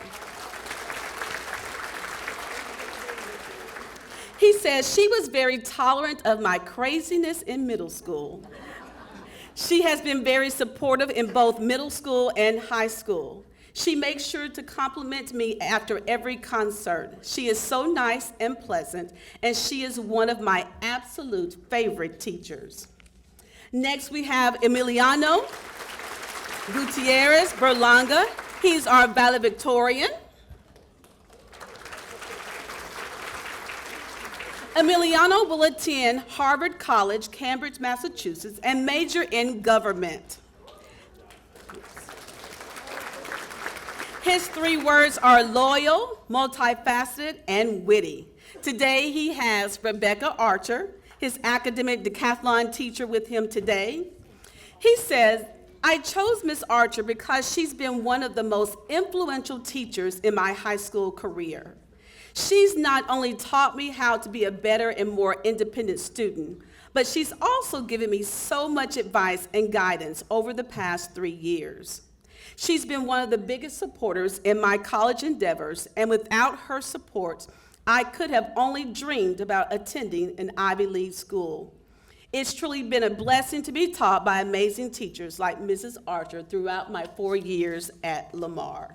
He says she was very tolerant of my craziness in middle school. She has been very supportive in both middle school and high school. She makes sure to compliment me after every concert. She is so nice and pleasant, and she is one of my absolute favorite teachers. Next, we have Emiliano Gutierrez Berlanga. He's our valedictorian. Emiliano will attend Harvard College, Cambridge, Massachusetts, and major in government. His three words are loyal, multifaceted, and witty. Today he has Rebecca Archer, his academic decathlon teacher, with him today. He says, I chose Miss Archer because she's been one of the most influential teachers in my high school career. She's not only taught me how to be a better and more independent student, but she's also given me so much advice and guidance over the past 3 years. She's been one of the biggest supporters in my college endeavors, and without her support, I could have only dreamed about attending an Ivy League school. It's truly been a blessing to be taught by amazing teachers like Mrs. Archer throughout my 4 years at Lamar.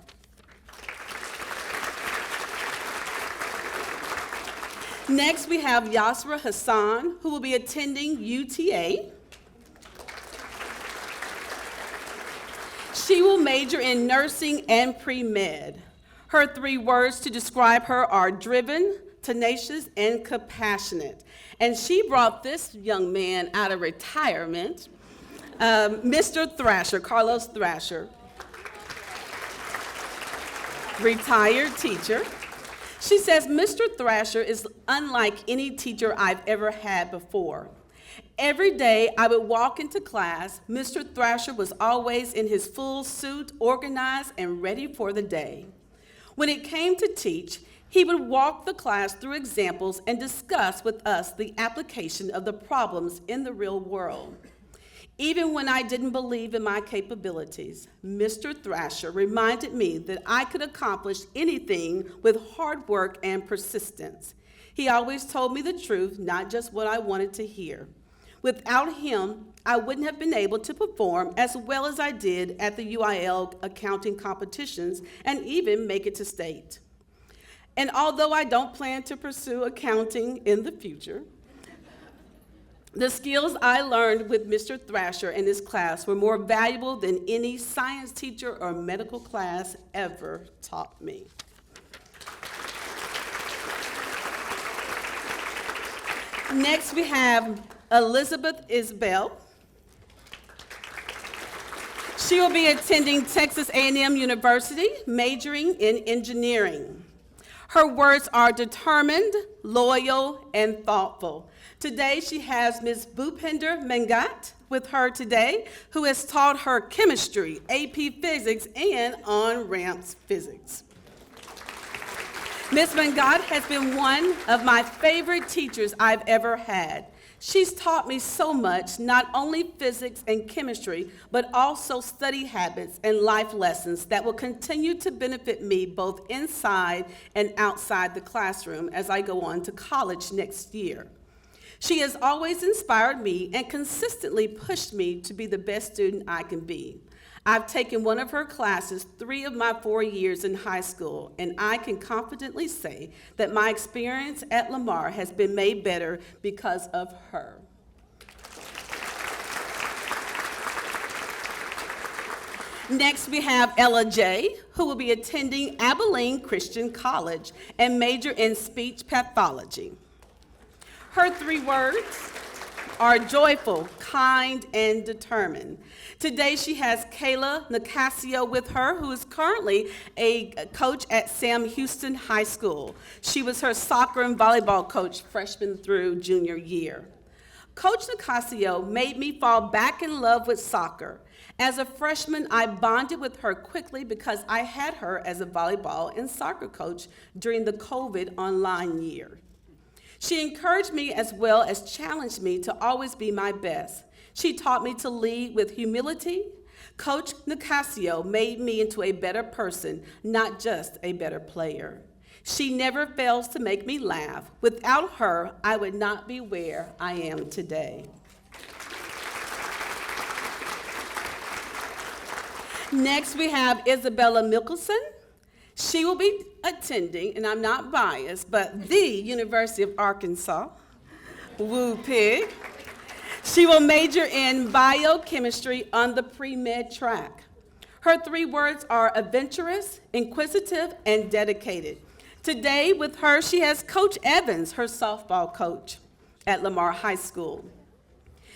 Next, we have Yasra Hassan, who will be attending UTA. She will major in nursing and pre-med. Her three words to describe her are driven, tenacious, and compassionate. And she brought this young man out of retirement, Mr. Thrasher, Carlos Thrasher, retired teacher. She says, Mr. Thrasher is unlike any teacher I've ever had before. Every day I would walk into class, Mr. Thrasher was always in his full suit, organized and ready for the day. When it came to teach, he would walk the class through examples and discuss with us the application of the problems in the real world. Even when I didn't believe in my capabilities, Mr. Thrasher reminded me that I could accomplish anything with hard work and persistence. He always told me the truth, not just what I wanted to hear. Without him, I wouldn't have been able to perform as well as I did at the UIL accounting competitions and even make it to state. And although I don't plan to pursue accounting in the future, the skills I learned with Mr. Thrasher in this class were more valuable than any science teacher or medical class ever taught me. Next, we have Elizabeth Isbell. She will be attending Texas A&M University, majoring in engineering. Her words are determined, loyal, and thoughtful. Today, she has Ms. Bhupinder Mengat with her today, who has taught her chemistry, AP Physics, and on-ramps physics. Ms. Mangott has been one of my favorite teachers I've ever had. She's taught me so much, not only physics and chemistry, but also study habits and life lessons that will continue to benefit me both inside and outside the classroom as I go on to college next year. She has always inspired me and consistently pushed me to be the best student I can be. I've taken one of her classes 3 of my 4 years in high school, and I can confidently say that my experience at Lamar has been made better because of her. Next, we have Ella J., who will be attending Abilene Christian College and major in speech pathology. Her 3 words are joyful, kind, and determined. Today she has Kayla Nicasio with her, who is currently a coach at Sam Houston High School. She was her soccer and volleyball coach freshman through junior year. Coach Nicasio made me fall back in love with soccer. As a freshman, I bonded with her quickly because I had her as a volleyball and soccer coach during the COVID online year. She encouraged me as well as challenged me to always be my best. She taught me to lead with humility. Coach Nicasio made me into a better person, not just a better player. She never fails to make me laugh. Without her, I would not be where I am today. Next, we have Isabella Mickelson. She will be attending, and I'm not biased, but the University of Arkansas, Woo Pig. She will major in biochemistry on the pre-med track. Her 3 words are adventurous, inquisitive, and dedicated. Today, with her, she has Coach Evans, her softball coach at Lamar High School.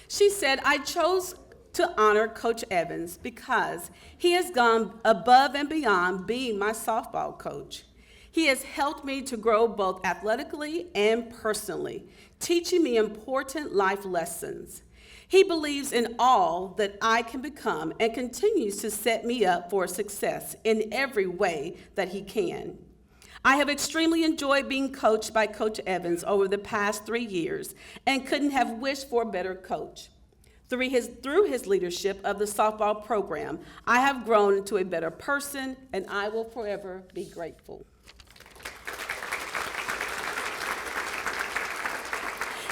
She said, I chose to honor Coach Evans because he has gone above and beyond being my softball coach. He has helped me to grow both athletically and personally, teaching me important life lessons. He believes in all that I can become and continues to set me up for success in every way that he can. I have extremely enjoyed being coached by Coach Evans over the past 3 years and couldn't have wished for a better coach. Through his leadership of the softball program, I have grown into a better person, and I will forever be grateful.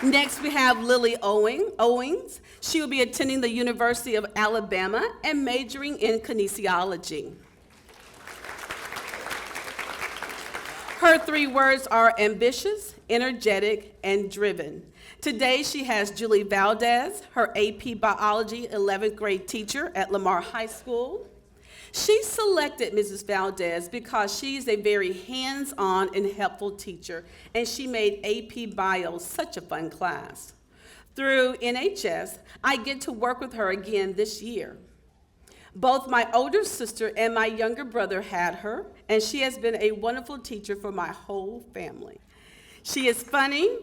Next, we have Lily Owings. She will be attending the University of Alabama and majoring in kinesiology. Her 3 words are ambitious, energetic, and driven. Today, she has Julie Valdez, her AP Biology 11th grade teacher at Lamar High School. She selected Mrs. Valdez because she's a very hands-on and helpful teacher, and she made AP Bio such a fun class. Through NHS, I get to work with her again this year. Both my older sister and my younger brother had her, and she has been a wonderful teacher for my whole family. She is funny,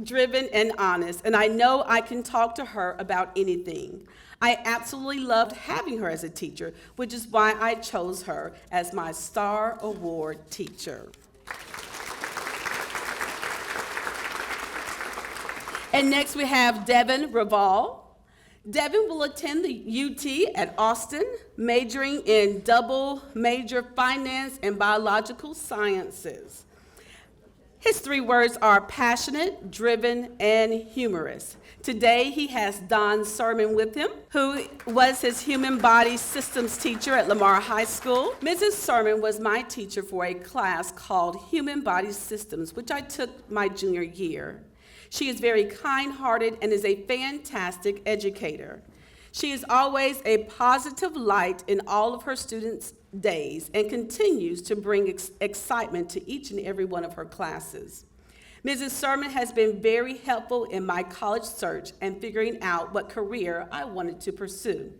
driven, and honest, and I know I can talk to her about anything. I absolutely loved having her as a teacher, which is why I chose her as my Star Award teacher. And next we have Devin Raval. Devin will attend the UT at Austin, majoring in double major finance and biological sciences. His 3 words are passionate, driven, and humorous. Today, he has Don Sermon with him, who was his human body systems teacher at Lamar High School. Mrs. Sermon was my teacher for a class called Human Body Systems, which I took my junior year. She is very kind-hearted and is a fantastic educator. She is always a positive light in all of her students' days and continues to bring excitement to each and every one of her classes. Mrs. Sermon has been very helpful in my college search and figuring out what career I wanted to pursue.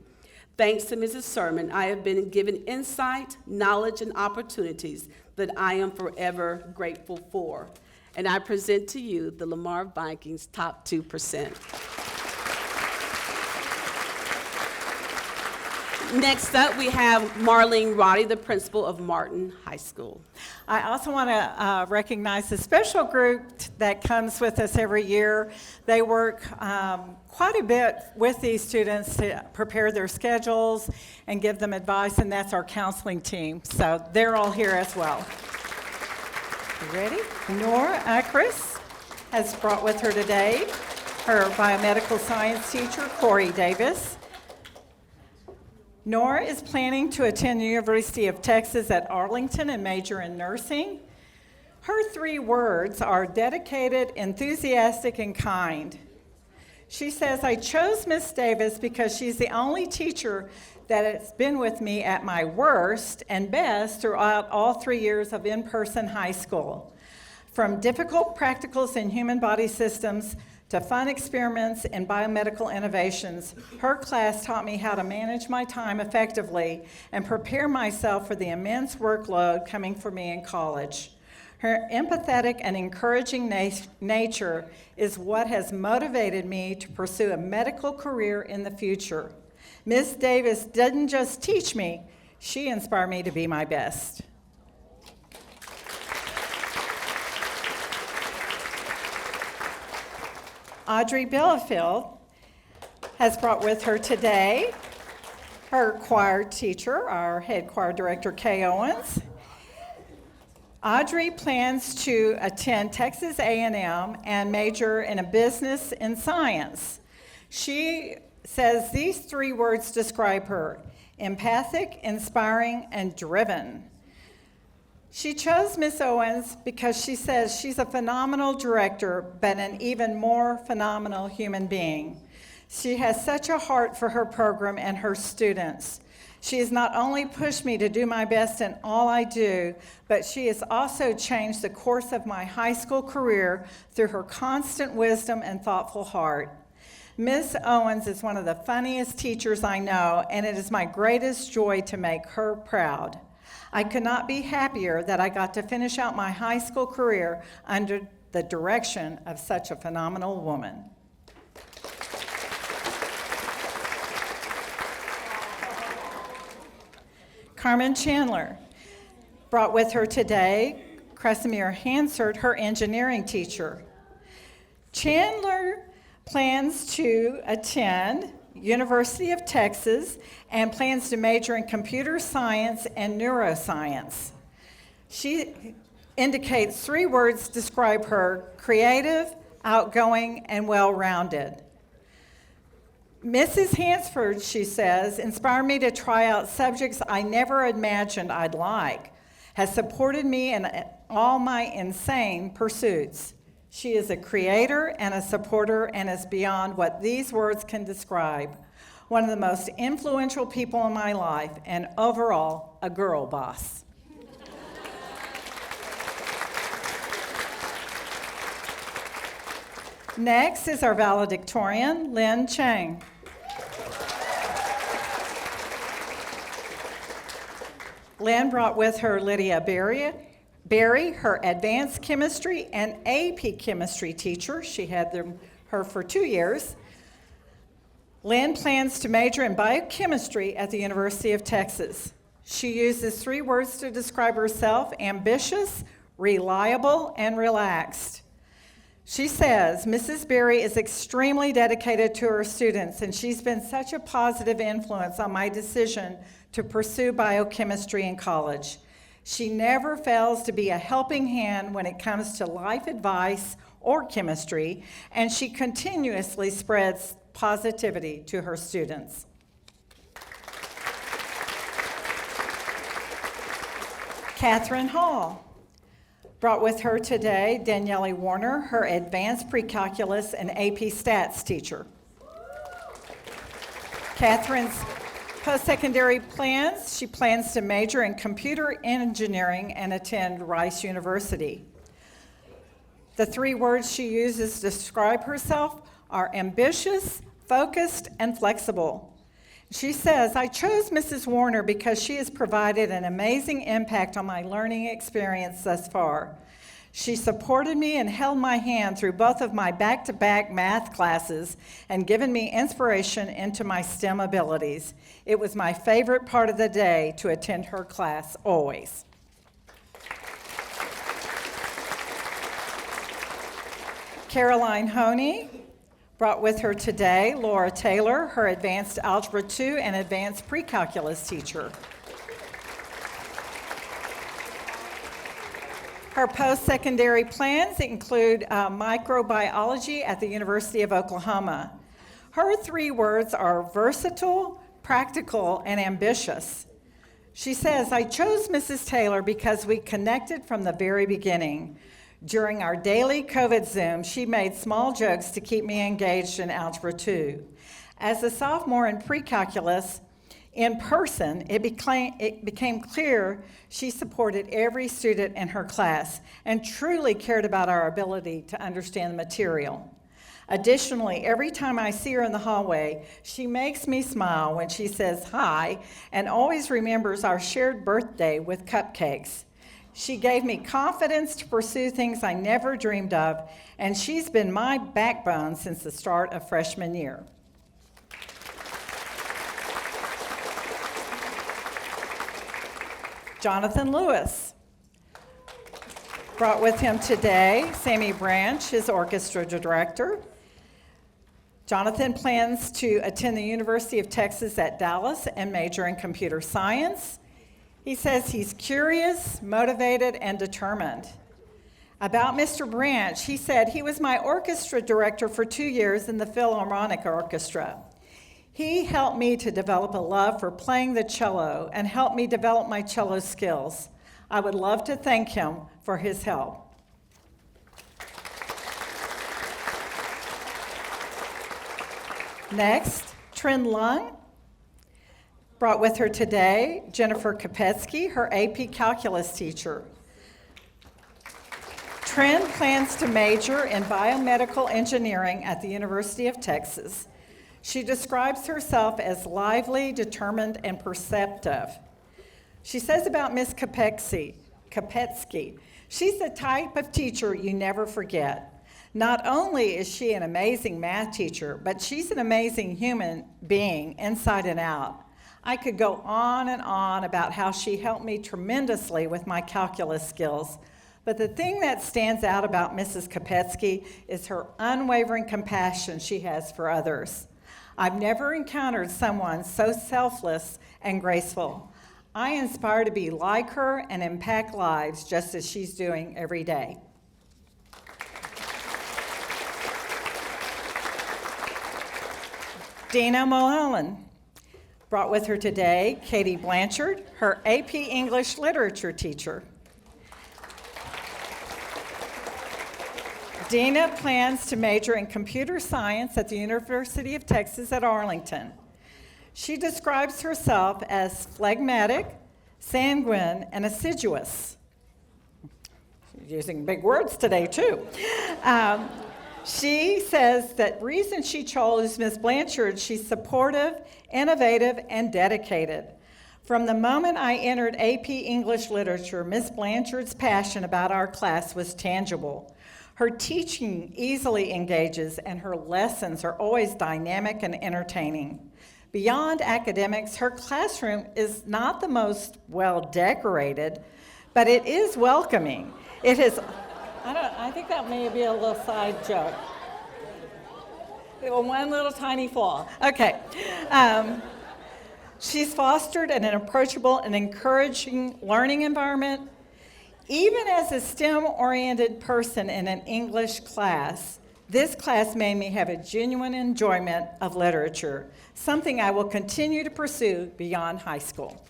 Thanks to Mrs. Sermon, I have been given insight, knowledge, and opportunities that I am forever grateful for. And I present to you the Lamar Vikings top 2%. Next up, we have Marlene Roddy, the principal of Martin High School. I also want to recognize the special group that comes with us every year. They work quite a bit with these students to prepare their schedules and give them advice, and that's our counseling team. So they're all here as well. You ready? Nora Akris has brought with her today her biomedical science teacher, Corey Davis. Nora is planning to attend the University of Texas at Arlington and major in nursing. Her 3 words are dedicated, enthusiastic, and kind. She says, I chose Miss Davis because she's the only teacher that has been with me at my worst and best throughout all 3 years of in-person high school. From difficult practicals in human body systems to fun experiments in biomedical innovations, her class taught me how to manage my time effectively and prepare myself for the immense workload coming for me in college. Her empathetic and encouraging nature is what has motivated me to pursue a medical career in the future. Ms. Davis didn't just teach me, she inspired me to be my best. Audrey Bielefeld has brought with her today her choir teacher, our head choir director, Kay Owens. Audrey plans to attend Texas A&M and major in a business and science. She says these 3 words describe her: empathic, inspiring, and driven. She chose Miss Owens because she says she's a phenomenal director, but an even more phenomenal human being. She has such a heart for her program and her students. She has not only pushed me to do my best in all I do, but she has also changed the course of my high school career through her constant wisdom and thoughtful heart. Miss Owens is one of the funniest teachers I know, and it is my greatest joy to make her proud. I could not be happier that I got to finish out my high school career under the direction of such a phenomenal woman. Carmen Chandler brought with her today Cresimir Hansard, her engineering teacher. Chandler plans to attend University of Texas and plans to major in computer science and neuroscience. She indicates 3 words describe her: creative, outgoing, and well-rounded. Mrs. Hansford, she says, inspired me to try out subjects I never imagined I'd like, has supported me in all my insane pursuits. She is a creator and a supporter and is beyond what these words can describe. One of the most influential people in my life, and overall, a girl boss. Next is our valedictorian, Lynn Chang. Lynn brought with her Lydia Berry, her advanced chemistry and AP chemistry teacher. She had her for 2 years. Lynn plans to major in biochemistry at the University of Texas. She uses 3 words to describe herself: ambitious, reliable, and relaxed. She says Mrs. Berry is extremely dedicated to her students, and she's been such a positive influence on my decision to pursue biochemistry in college. She never fails to be a helping hand when it comes to life advice or chemistry, and she continuously spreads positivity to her students. Catherine Hall brought with her today Danielle Warner, her advanced pre-calculus and AP stats teacher. Catherine's post-secondary plans: she plans to major in computer engineering and attend Rice University. The 3 words she uses to describe herself are ambitious, focused, and flexible. She says, I chose Mrs. Warner because she has provided an amazing impact on my learning experience thus far. She supported me and held my hand through both of my back-to-back math classes and given me inspiration into my STEM abilities. It was my favorite part of the day to attend her class always. Caroline Honey brought with her today Laura Taylor, her Advanced Algebra 2 and Advanced Pre-Calculus teacher. Her post-secondary plans include microbiology at the University of Oklahoma. Her 3 words are versatile, practical, and ambitious. She says, I chose Mrs. Taylor because we connected from the very beginning. During our daily COVID Zoom, she made small jokes to keep me engaged in Algebra 2. As a sophomore in pre-calculus, in person, it became clear she supported every student in her class and truly cared about our ability to understand the material. Additionally, every time I see her in the hallway, she makes me smile when she says hi and always remembers our shared birthday with cupcakes. She gave me confidence to pursue things I never dreamed of, and she's been my backbone since the start of freshman year. Jonathan Lewis brought with him today Sammy Branch, his orchestra director. Jonathan plans to attend the University of Texas at Dallas and major in computer science. He says he's curious, motivated, and determined. About Mr. Branch, he said he was my orchestra director for 2 years in the Philharmonic Orchestra. He helped me to develop a love for playing the cello and helped me develop my cello skills. I would love to thank him for his help. Next, Trin Lung brought with her today Jennifer Kopetsky, her AP Calculus teacher. Trin plans to major in biomedical engineering at the University of Texas. She describes herself as lively, determined, and perceptive. She says about Miss Kopetsky, she's the type of teacher you never forget. Not only is she an amazing math teacher, but she's an amazing human being inside and out. I could go on and on about how she helped me tremendously with my calculus skills, but the thing that stands out about Mrs. Kopetsky is her unwavering compassion she has for others. I've never encountered someone so selfless and graceful. I aspire to be like her and impact lives just as she's doing every day. Dina Mulholland brought with her today Katie Blanchard, her AP English Literature teacher. Dina plans to major in computer science at the University of Texas at Arlington. She describes herself as phlegmatic, sanguine, and assiduous. She's using big words today, too. She says that reason she chose Ms. Blanchard, she's supportive, innovative, and dedicated. From the moment I entered AP English Literature, Ms. Blanchard's passion about our class was tangible. Her teaching easily engages, and her lessons are always dynamic and entertaining. Beyond academics, her classroom is not the most well-decorated, but it is welcoming. It has, I think that may be a little side joke. One little tiny flaw. Okay. She's fostered an approachable and encouraging learning environment. Even as a STEM-oriented person in an English class, this class made me have a genuine enjoyment of literature, something I will continue to pursue beyond high school.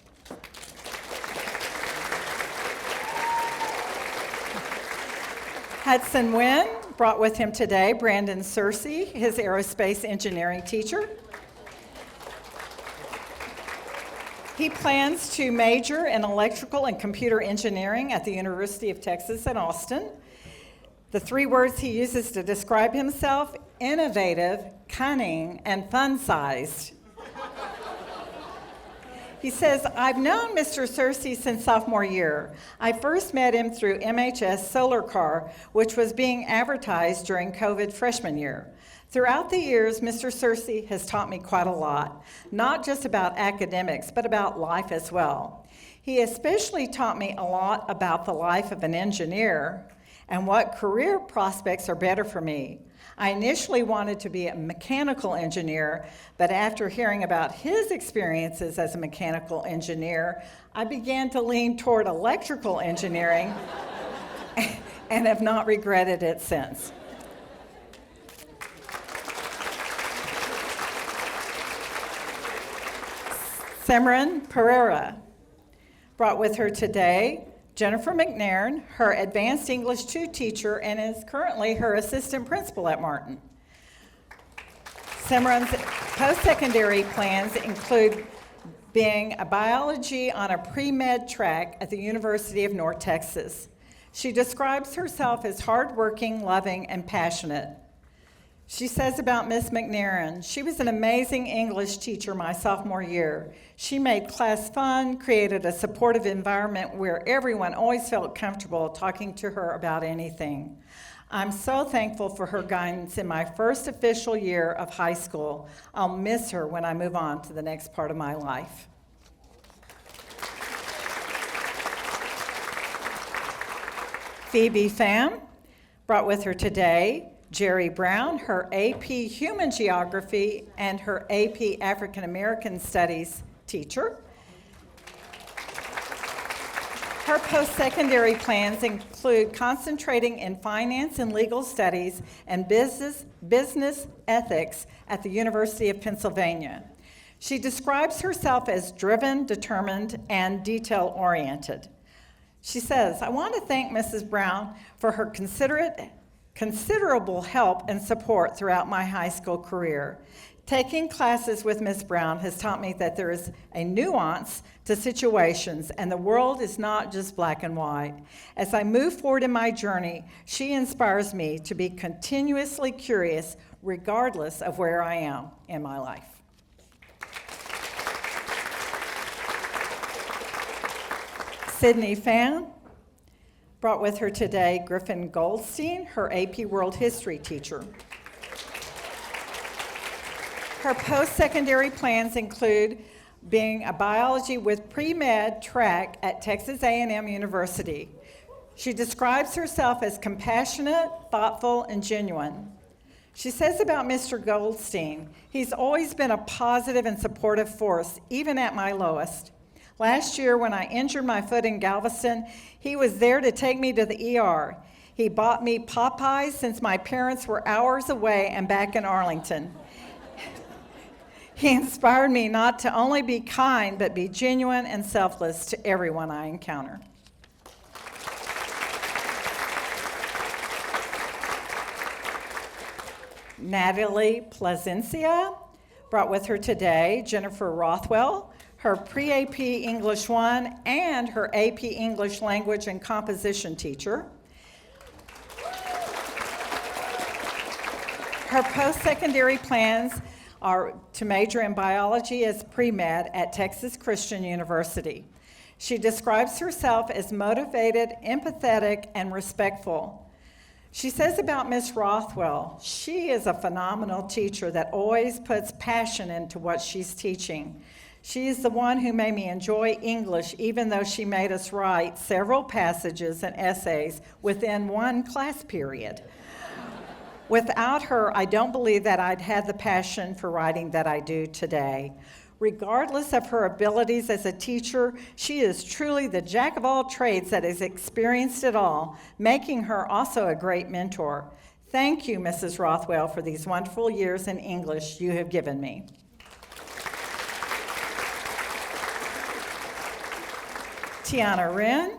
Hudson Wynn brought with him today Brandon Searcy, his aerospace engineering teacher. He plans to major in electrical and computer engineering at the University of Texas at Austin. The 3 words he uses to describe himself: innovative, cunning, and fun-sized. He says, I've known Mr. Searcy since sophomore year. I first met him through MHS Solar Car, which was being advertised during COVID freshman year. Throughout the years, Mr. Searcy has taught me quite a lot, not just about academics, but about life as well. He especially taught me a lot about the life of an engineer, and what career prospects are better for me. I initially wanted to be a mechanical engineer, but after hearing about his experiences as a mechanical engineer, I began to lean toward electrical engineering and have not regretted it since. Simran Pereira brought with her today Jennifer McNairn, her Advanced English 2 teacher, and is currently her assistant principal at Martin. Simran's post-secondary plans include being a biology on a pre-med track at the University of North Texas. She describes herself as hardworking, loving, and passionate. She says about Miss McNairn, she was an amazing English teacher my sophomore year. She made class fun, created a supportive environment where everyone always felt comfortable talking to her about anything. I'm so thankful for her guidance in my first official year of high school. I'll miss her when I move on to the next part of my life. Phoebe Pham brought with her today Jerry Brown, her AP Human Geography and her AP African American Studies teacher. Her post-secondary plans include concentrating in finance and legal studies and business ethics at the University of Pennsylvania. She describes herself as driven, determined, and detail-oriented. She says, I want to thank Mrs. Brown for her considerable help and support throughout my high school career. Taking classes with Ms. Brown has taught me that there is a nuance to situations and the world is not just black and white. As I move forward in my journey, she inspires me to be continuously curious regardless of where I am in my life. Sydney Pham brought with her today Griffin Goldstein, her AP World History teacher. Her post-secondary plans include being a biology with pre-med track at Texas A&M University. She describes herself as compassionate, thoughtful, and genuine. She says about Mr. Goldstein, he's always been a positive and supportive force, even at my lowest. Last year, when I injured my foot in Galveston, he was there to take me to the ER. He bought me Popeyes since my parents were hours away and back in Arlington. He inspired me not to only be kind, but be genuine and selfless to everyone I encounter. Natalie Plasencia brought with her today Jennifer Rothwell, her pre-AP English 1 and her AP English Language and Composition teacher. Her post-secondary plans are to major in biology as pre-med at Texas Christian University. She describes herself as motivated, empathetic, and respectful. She says about Miss Rothwell, she is a phenomenal teacher that always puts passion into what she's teaching. She is the one who made me enjoy English, even though she made us write several passages and essays within one class period. Without her, I don't believe that I'd had the passion for writing that I do today. Regardless of her abilities as a teacher, she is truly the jack of all trades that has experienced it all, making her also a great mentor. Thank you, Mrs. Rothwell, for these wonderful years in English you have given me. Tiana Wren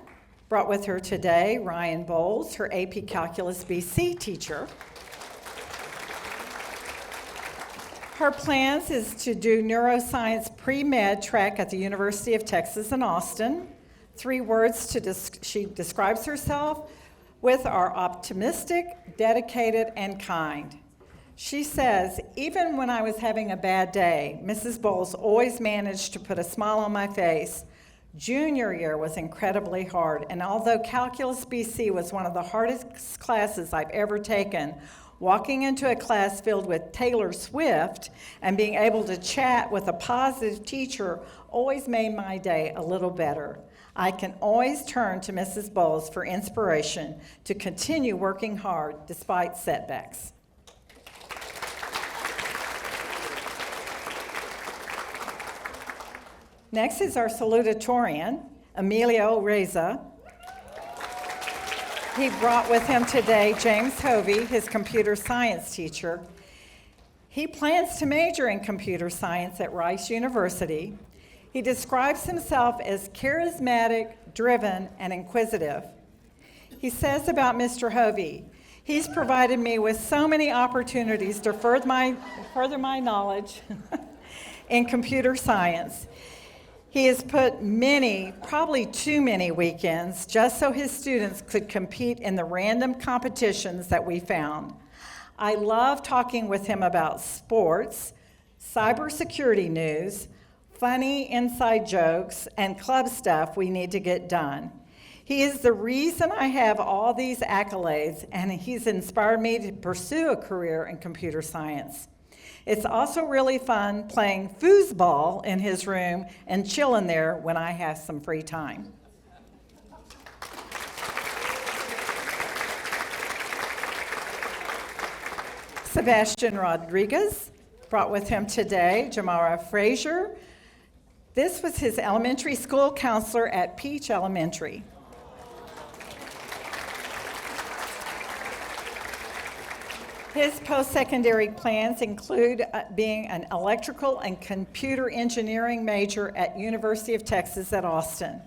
brought with her today Ryan Bowles, her AP Calculus BC teacher. Her plans is to do neuroscience pre-med track at the University of Texas in Austin. 3 words she describes herself with are optimistic, dedicated, and kind. She says, even when I was having a bad day, Mrs. Bowles always managed to put a smile on my face. Junior year was incredibly hard, and although Calculus BC was one of the hardest classes I've ever taken, walking into a class filled with Taylor Swift and being able to chat with a positive teacher always made my day a little better. I can always turn to Mrs. Bowles for inspiration to continue working hard despite setbacks. Next is our salutatorian, Emilio Reza. He brought with him today James Hovey, his computer science teacher. He plans to major in computer science at Rice University. He describes himself as charismatic, driven, and inquisitive. He says about Mr. Hovey, he's provided me with so many opportunities to further my knowledge in computer science. He has put many, probably too many weekends just so his students could compete in the random competitions that we found. I love talking with him about sports, cybersecurity news, funny inside jokes, and club stuff we need to get done. He is the reason I have all these accolades, and he's inspired me to pursue a career in computer science. It's also really fun playing foosball in his room and chilling there when I have some free time. Sebastian Rodriguez brought with him today Jamara Frazier. This was his elementary school counselor at Peach Elementary. His post-secondary plans include being an electrical and computer engineering major at University of Texas at Austin.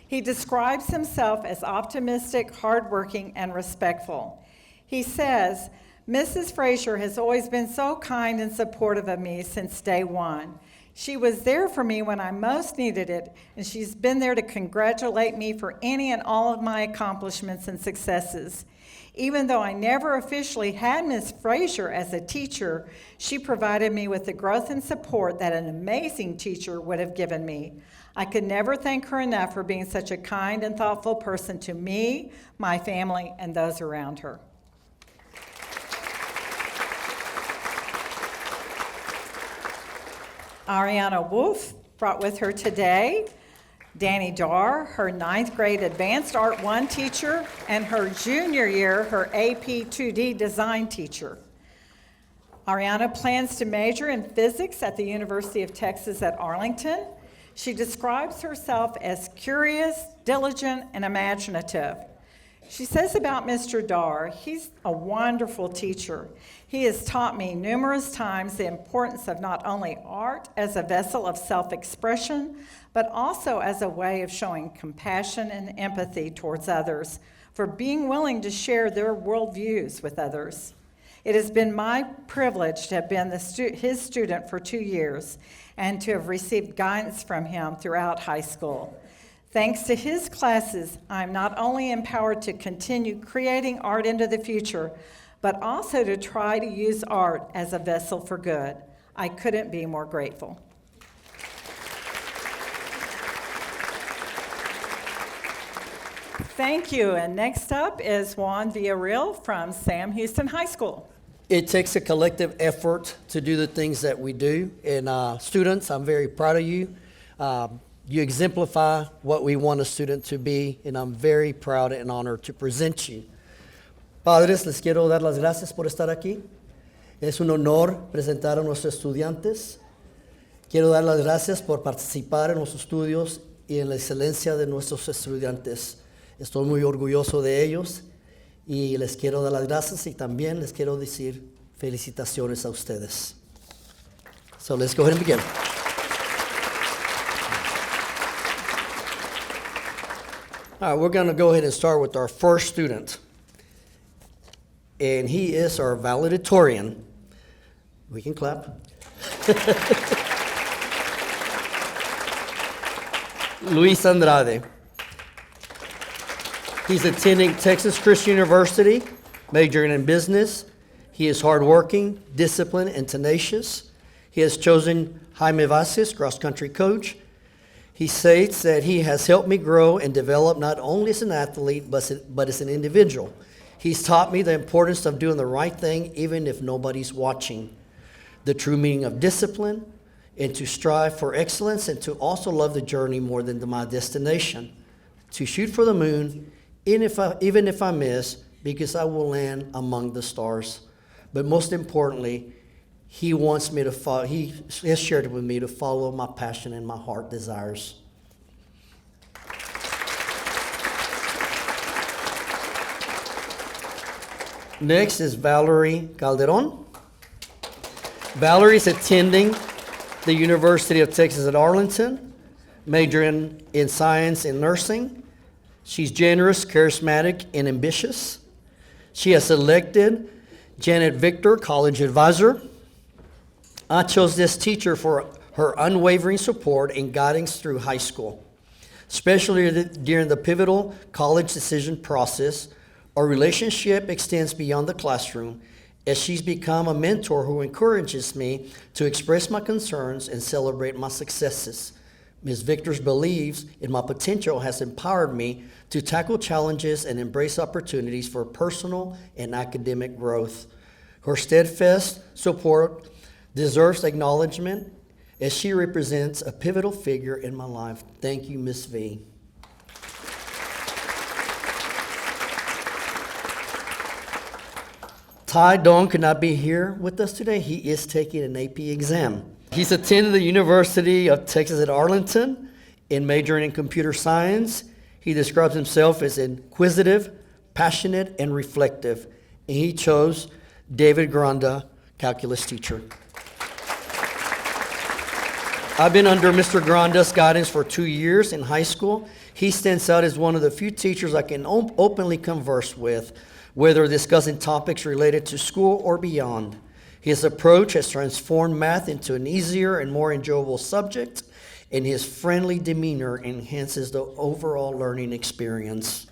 He describes himself as optimistic, hardworking, and respectful. He says, Mrs. Frazier has always been so kind and supportive of me since day one. She was there for me when I most needed it, and she's been there to congratulate me for any and all of my accomplishments and successes. Even though I never officially had Ms. Frazier as a teacher, she provided me with the growth and support that an amazing teacher would have given me. I could never thank her enough for being such a kind and thoughtful person to me, my family, and those around her. Ariana Wolf brought with her today Danny Darr, her 9th grade Advanced Art 1 teacher, and her junior year, her AP 2D design teacher. Ariana plans to major in physics at the University of Texas at Arlington. She describes herself as curious, diligent, and imaginative. She says about Mr. Darr, he's a wonderful teacher. He has taught me numerous times the importance of not only art as a vessel of self-expression, but also as a way of showing compassion and empathy towards others, for being willing to share their worldviews with others. It has been my privilege to have been his student for 2 years and to have received guidance from him throughout high school. Thanks to his classes, I'm not only empowered to continue creating art into the future, but also to try to use art as a vessel for good. I couldn't be more grateful. Thank you, and next up is Juan Villarreal from Sam Houston High School. It takes a collective effort to do the things that we do, and students, I'm very proud of you. You exemplify what we want a student to be, and I'm very proud and honored to present you. Padres, les quiero dar las gracias por estar aquí. Es un honor presentar a nuestros estudiantes. Quiero dar las gracias por participar en los estudios y en la excelencia de nuestros estudiantes. Estoy muy orgulloso de ellos y les quiero dar las gracias y también les quiero decir felicitaciones a ustedes. So let's go ahead and begin. All right, we're going to go ahead and start with our first student. And he is our valedictorian. We can clap. Luis Andrade. He's attending Texas Christian University, majoring in business. He is hardworking, disciplined, and tenacious. He has chosen Jaime Vazquez, cross-country coach. He states that he has helped me grow and develop not only as an athlete, but as an individual. He's taught me the importance of doing the right thing even if nobody's watching, the true meaning of discipline, and to strive for excellence and to also love the journey more than my destination. to shoot for the moon, even if I miss, because I will land among the stars. But most importantly, he wants me to follow, he has shared with me to follow my passion and my heart desires. Next is Valerie Calderon. Valerie is attending the University of Texas at Arlington, majoring in science and nursing. She's generous, charismatic, and ambitious. She has selected Janet Victor, college advisor. I chose this teacher for her unwavering support and guidance through high school, especially during the pivotal college decision process. Our relationship extends beyond the classroom, as she's become a mentor who encourages me to express my concerns and celebrate my successes. Ms. Victor's beliefs in my potential has empowered me to tackle challenges and embrace opportunities for personal and academic growth. Her steadfast support deserves acknowledgement, as she represents a pivotal figure in my life. Thank you, Ms. V. Ty Dong could not be here with us today. He is taking an AP exam. He's attended the University of Texas at Arlington and majoring in computer science. He describes himself as inquisitive, passionate, and reflective. And he chose David Granda, calculus teacher. I've been under Mr. Granda's guidance for 2 years in high school. He stands out as one of the few teachers I can openly converse with, whether discussing topics related to school or beyond. His approach has transformed math into an easier and more enjoyable subject, and his friendly demeanor enhances the overall learning experience.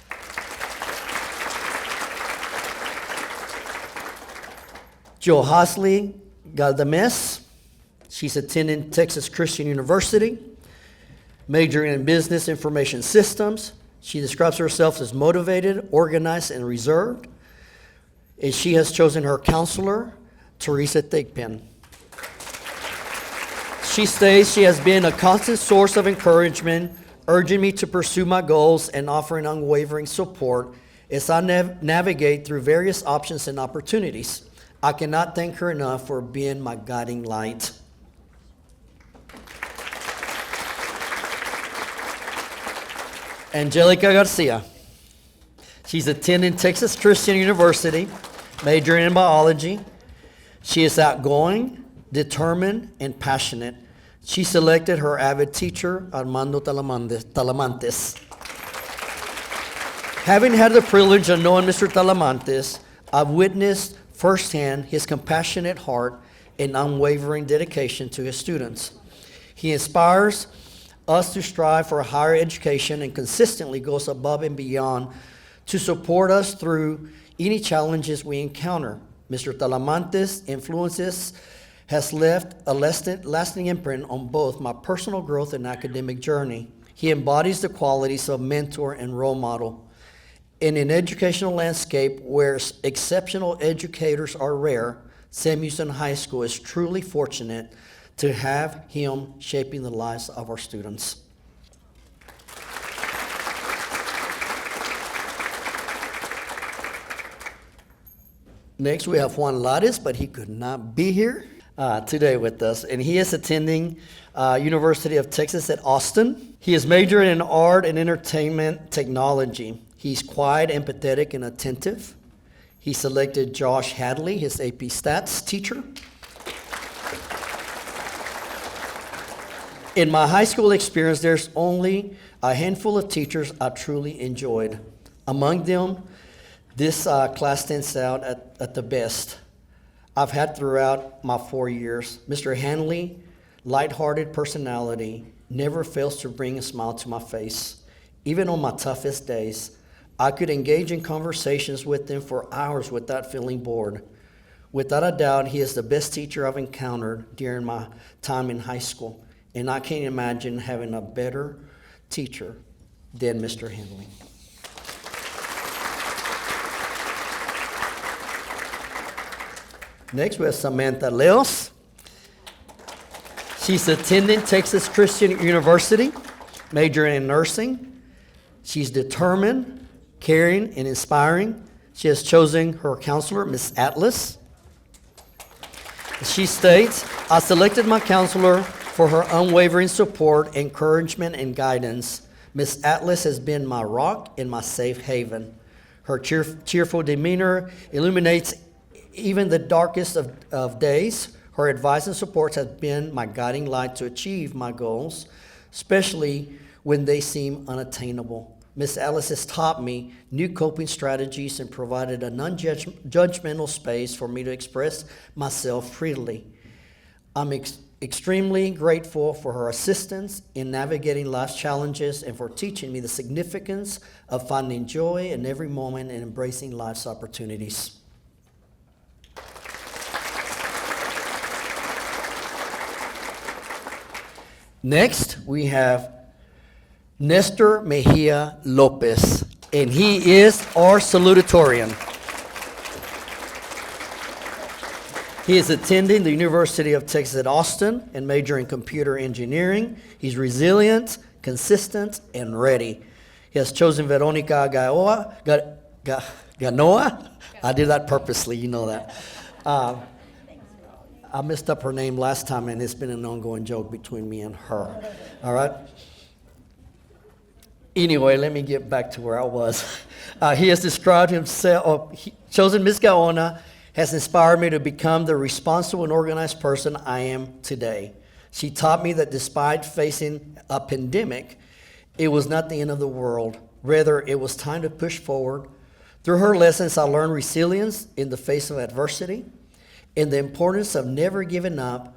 Johasley Galdames. She's attending Texas Christian University, majoring in business information systems. She describes herself as motivated, organized, and reserved. And she has chosen her counselor, Teresa Thigpen. She states she has been a constant source of encouragement, urging me to pursue my goals and offering unwavering support as I navigate through various options and opportunities. I cannot thank her enough for being my guiding light. Angelica Garcia. She's attending Texas Christian University, majoring in biology. She is outgoing, determined, and passionate. She selected her avid teacher, Armando Talamantes. Having had the privilege of knowing Mr. Talamantes, I've witnessed firsthand his compassionate heart and unwavering dedication to his students. He inspires us to strive for higher education and consistently goes above and beyond to support us through any challenges we encounter. Mr. Talamantes' influences has left a lasting imprint on both my personal growth and academic journey. He embodies the qualities of mentor and role model. In an educational landscape where exceptional educators are rare, Sam Houston High School is truly fortunate to have him shaping the lives of our students. Next, we have Juan Lares, but he could not be here today with us, and he is attending University of Texas at Austin. He is majoring in art and entertainment technology. He's quiet, empathetic, and attentive. He selected Josh Hadley, his AP Stats teacher. In my high school experience, there's only a handful of teachers I truly enjoyed. Among them, this class stands out at the best I've had throughout my 4 years. Mr. Hanley, lighthearted personality, never fails to bring a smile to my face. Even on my toughest days, I could engage in conversations with him for hours without feeling bored. Without a doubt, he is the best teacher I've encountered during my time in high school, and I can't imagine having a better teacher than Mr. Hanley. Next, we have Samantha Leos. She's attending Texas Christian University, majoring in nursing. She's determined, caring, and inspiring. She has chosen her counselor, Miss Atlas. She states, I selected my counselor for her unwavering support, encouragement, and guidance. Miss Atlas has been my rock and my safe haven. Her cheerful demeanor illuminates even the darkest of days. Her advice and support has been my guiding light to achieve my goals, especially when they seem unattainable. Miss Atlas has taught me new coping strategies and provided a non-judgmental space for me to express myself freely. I'm extremely grateful for her assistance in navigating life's challenges and for teaching me the significance of finding joy in every moment and embracing life's opportunities. Next, we have Nestor Mejia Lopez, and he is our salutatorian. He is attending the University of Texas at Austin and majoring in computer engineering. He's resilient, consistent, and ready. He has chosen Veronica Ganoa. I did that purposely, you know that. I messed up her name last time, and it's been an ongoing joke between me and her. All right? Anyway, let me get back to where I was. He has described himself, chosen Ms. Gaona has inspired me to become the responsible and organized person I am today. She taught me that despite facing a pandemic, it was not the end of the world. Rather, it was time to push forward. Through her lessons, I learned resilience in the face of adversity and the importance of never giving up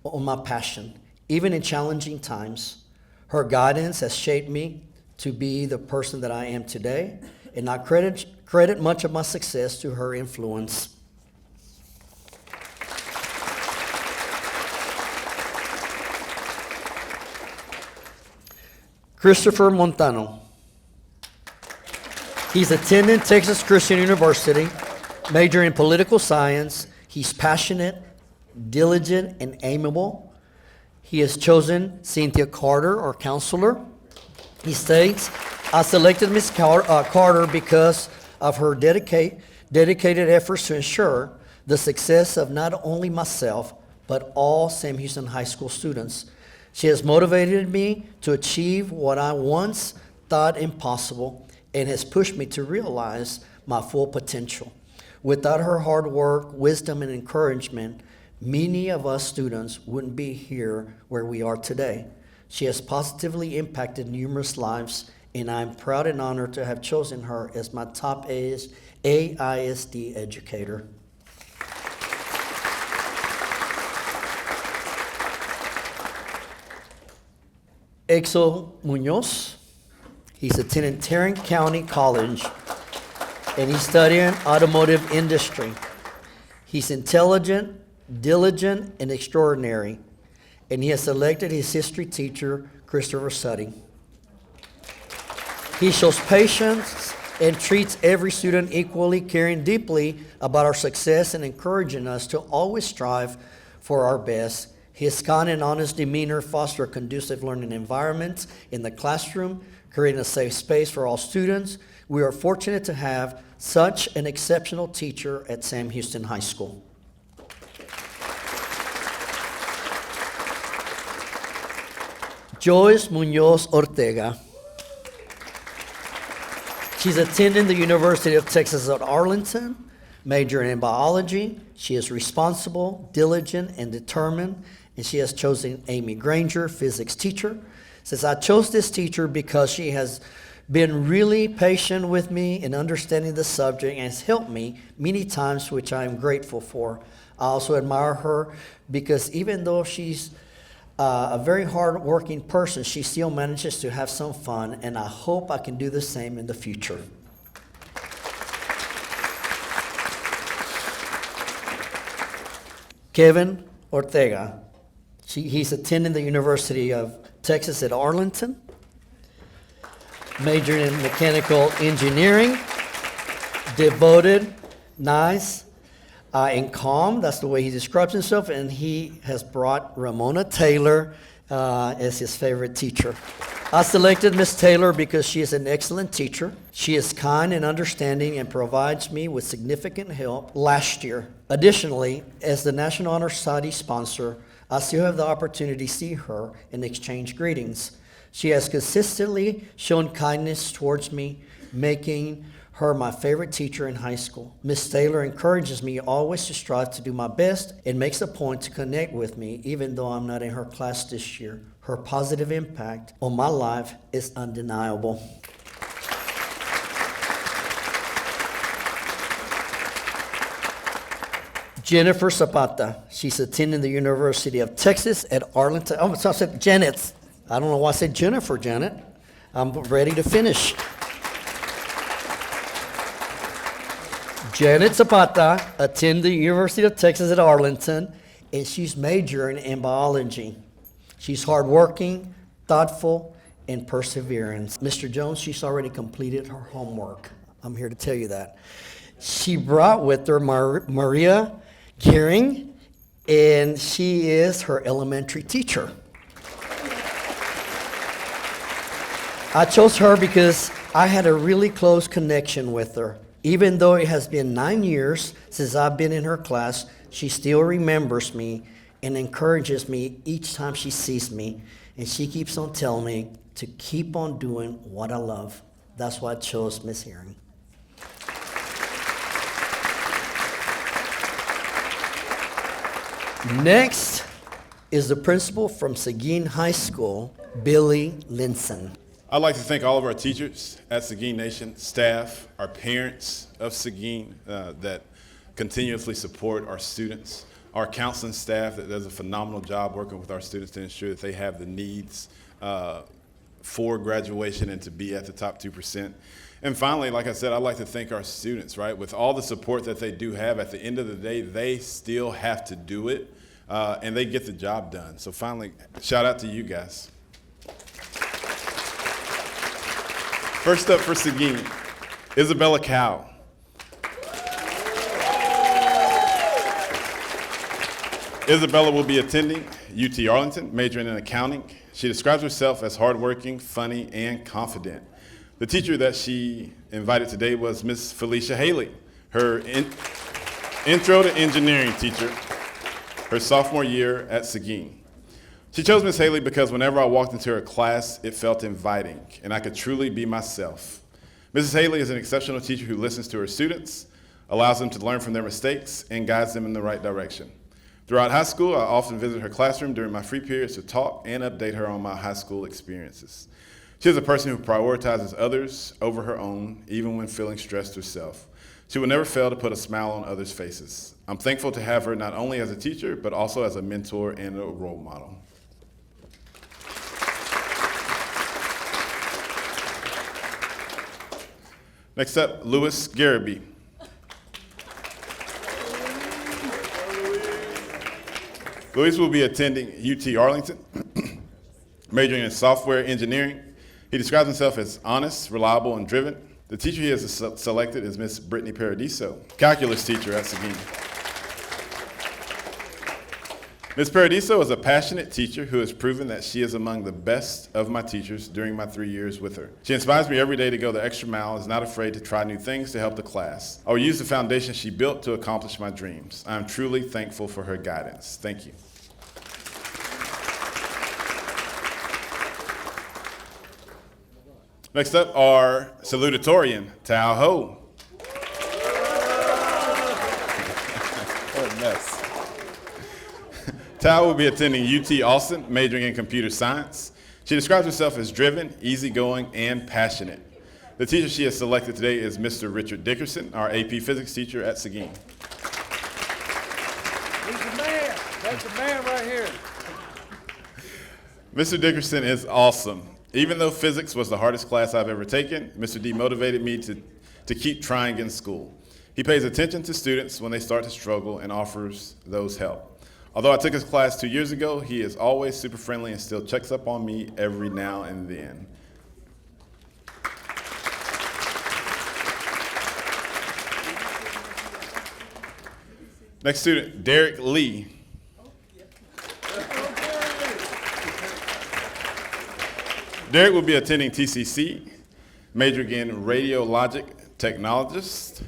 on my passion, even in challenging times. Her guidance has shaped me to be the person that I am today, and I credit much of my success to her influence. Christopher Montano. He's attending Texas Christian University, majoring in political science. He's passionate, diligent, and amiable. He has chosen Cynthia Carter, our counselor. He states, I selected Ms. Carter because of her dedicated efforts to ensure the success of not only myself, but all Sam Houston High School students. She has motivated me to achieve what I once thought impossible and has pushed me to realize my full potential. Without her hard work, wisdom, and encouragement, many of us students wouldn't be here where we are today. She has positively impacted numerous lives, and I'm proud and honored to have chosen her as my top AISD educator. Exo Munoz. He's attending Tarrant County College, and he's studying automotive industry. He's intelligent, diligent, and extraordinary, and he has selected his history teacher, Christopher Suddy. He shows patience and treats every student equally, caring deeply about our success and encouraging us to always strive for our best. His kind and honest demeanor foster a conducive learning environment in the classroom, creating a safe space for all students. We are fortunate to have such an exceptional teacher at Sam Houston High School. Joyce Munoz Ortega. She's attending the University of Texas at Arlington, majoring in biology. She is responsible, diligent, and determined, and she has chosen Amy Granger, physics teacher. Says, I chose this teacher because she has been really patient with me in understanding the subject and has helped me many times, which I am grateful for. I also admire her because even though she's a very hard-working person, she still manages to have some fun, and I hope I can do the same in the future. Kevin Ortega. He's attending the University of Texas at Arlington, majoring in mechanical engineering, devoted, nice, and calm. That's the way he describes himself, and he has brought Ramona Taylor as his favorite teacher. I selected Ms. Taylor because she is an excellent teacher. She is kind and understanding and provides me with significant help last year. Additionally, as the National Honor Society sponsor, I still have the opportunity to see her and exchange greetings. She has consistently shown kindness towards me, making her my favorite teacher in high school. Ms. Taylor encourages me always to strive to do my best and makes a point to connect with me even though I'm not in her class this year. Her positive impact on my life is undeniable. Jennifer Zapata. She's attending the University of Texas at Arlington. Oh, so I said Janet. I don't know why I said Jennifer, Janet. I'm ready to finish. Janet Zapata attended the University of Texas at Arlington, and she's majoring in biology. She's hardworking, thoughtful, and perseverance. Mr. Jones, she's already completed her homework. I'm here to tell you that. She brought with her Maria Gearing, and she is her elementary teacher. I chose her because I had a really close connection with her. Even though it has been 9 years since I've been in her class, she still remembers me and encourages me each time she sees me. And she keeps on telling me to keep on doing what I love. That's why I chose Miss Herring. Next is the principal from Seguin High School, Billy Linson. I'd like to thank all of our teachers at Seguin Nation, staff, our parents of Seguin that continuously support our students, our counseling staff that does a phenomenal job working with our students to ensure that they have the needs for graduation and to be at the top 2%. And finally, like I said, I'd like to thank our students, right? With all the support that they do have, at the end of the day, they still have to do it, and they get the job done. So finally, shout out to you guys. First up for Seguin, Isabella Cow. Isabella will be attending UT Arlington, majoring in accounting. She describes herself as hardworking, funny, and confident. The teacher that she invited today was Miss Felicia Haley, her intro to engineering teacher, her sophomore year at Seguin. She chose Miss Haley because whenever I walked into her class, it felt inviting, and I could truly be myself. Mrs. Haley is an exceptional teacher who listens to her students, allows them to learn from their mistakes, and guides them in the right direction. Throughout high school, I often visit her classroom during my free periods to talk and update her on my high school experiences. She is a person who prioritizes others over her own, even when feeling stressed herself. She will never fail to put a smile on others' faces. I'm thankful to have her not only as a teacher, but also as a mentor and a role model. Next up, Louis Garrity. Louis will be attending UT Arlington, majoring in software engineering. He describes himself as honest, reliable, and driven. The teacher he has selected is Miss Brittany Paradiso, calculus teacher at Seguin. Ms. Paradiso is a passionate teacher who has proven that she is among the best of my teachers during my 3 years with her. She inspires me every day to go the extra mile and is not afraid to try new things to help the class. I will use the foundation she built to accomplish my dreams. I am truly thankful for her guidance. Thank you. Next up, our salutatorian, Tao Ho. What a mess. Tao will be attending UT Austin, majoring in computer science. She describes herself as driven, easygoing, and passionate. The teacher she has selected today is Mr. Richard Dickerson, our AP physics teacher at Seguin. He's the man. That's the man right here. Mr. Dickerson is awesome. Even though physics was the hardest class I've ever taken, Mr. D motivated me to keep trying in school. He pays attention to students when they start to struggle and offers those help. Although I took his class 2 years ago, he is always super friendly and still checks up on me every now and then. Next student, Derek Lee. Derek will be attending TCC, majoring in radiologic technologist.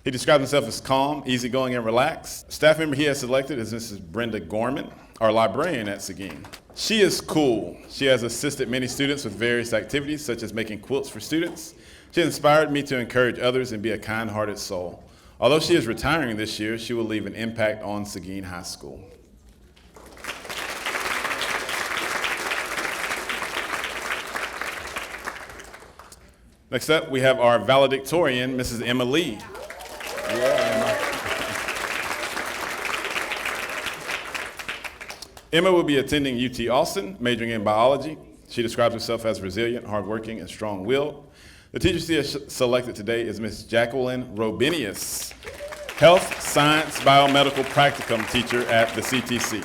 He describes himself as calm, easygoing, and relaxed. Staff member he has selected is Mrs. Brenda Gorman, our librarian at Seguin. She is cool. She has assisted many students with various activities, such as making quilts for students. She inspired me to encourage others and be a kind-hearted soul. Although she is retiring this year, she will leave an impact on Seguin High School. Next up, we have our valedictorian, Mrs. Emma Lee. Emma will be attending UT Austin, majoring in biology. She describes herself as resilient, hardworking, and strong-willed. The teacher she has selected today is Ms. Jacqueline Robinius, health, science, biomedical practicum teacher at the CTC.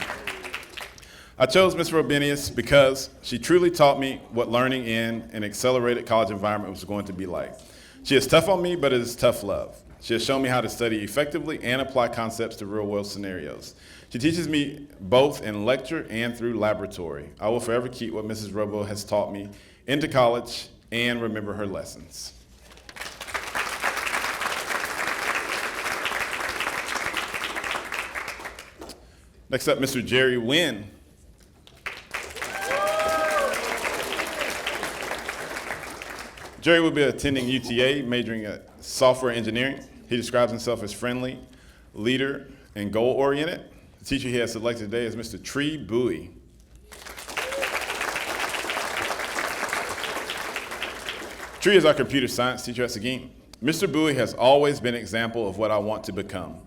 I chose Ms. Robinius because she truly taught me what learning in an accelerated college environment was going to be like. She is tough on me, but it is tough love. She has shown me how to study effectively and apply concepts to real-world scenarios. She teaches me both in lecture and through laboratory. I will forever keep what Mrs. Robo has taught me into college and remember her lessons. Next up, Mr. Jerry Wynn. Jerry will be attending UTA, majoring in software engineering. He describes himself as friendly, leader, and goal-oriented. The teacher he has selected today is Mr. Tree Bowie. Tree is our computer science teacher at Seguin. Mr. Bowie has always been an example of what I want to become.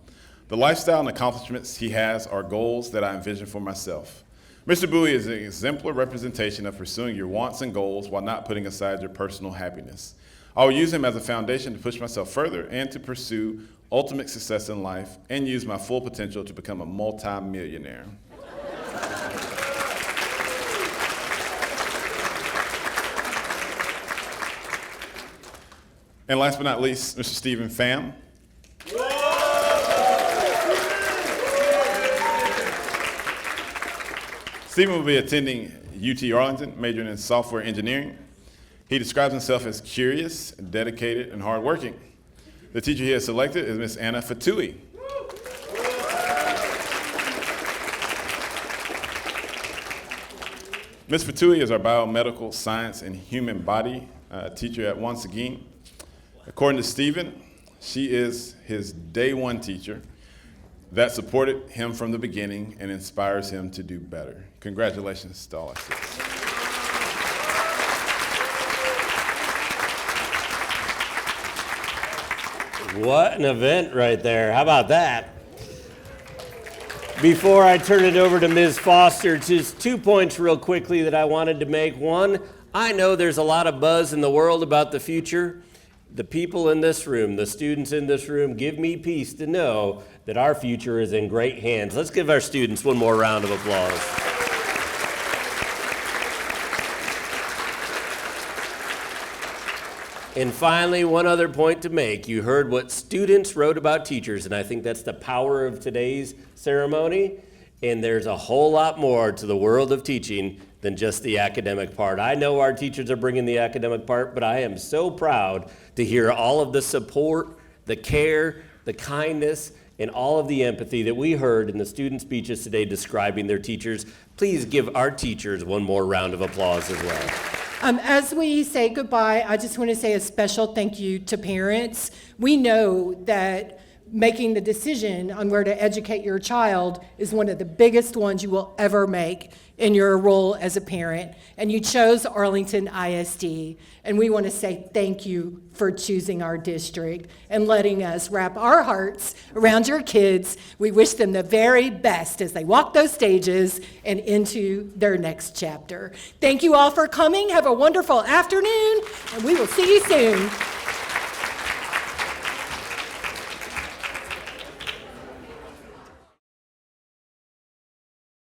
The lifestyle and accomplishments he has are goals that I envision for myself. Mr. Bowie is an exemplar representation of pursuing your wants and goals while not putting aside your personal happiness. I will use him as a foundation to push myself further and to pursue ultimate success in life and use my full potential to become a multi-millionaire. And last but not least, Mr. Stephen Pham. Stephen will be attending UT Arlington, majoring in software engineering. He describes himself as curious, dedicated, and hardworking. The teacher he has selected is Ms. Anna Fatui. Ms. Fatui is our biomedical science and human body teacher at Once Again. According to Stephen, she is his day one teacher that supported him from the beginning and inspires him to do better. Congratulations to all our students. What an event right there. How about that? Before I turn it over to Ms. Foster, just 2 points real quickly that I wanted to make. One, I know there's a lot of buzz in the world about the future. The people in this room, the students in this room, give me peace to know that our future is in great hands. Let's give our students one more round of applause. And finally, one other point to make. You heard what students wrote about teachers, and I think that's the power of today's ceremony. And there's a whole lot more to the world of teaching than just the academic part. I know our teachers are bringing the academic part, but I am so proud to hear all of the support, the care, the kindness, and all of the empathy that we heard in the student speeches today describing their teachers. Please give our teachers one more round of applause as well. As we say goodbye, I just want to say a special thank you to parents. We know that making the decision on where to educate your child is one of the biggest ones you will ever make in your role as a parent. And you chose Arlington ISD. And we want to say thank you for choosing our district and letting us wrap our hearts around your kids. We wish them the very best as they walk those stages and into their next chapter. Thank you all for coming. Have a wonderful afternoon, and we will see you soon.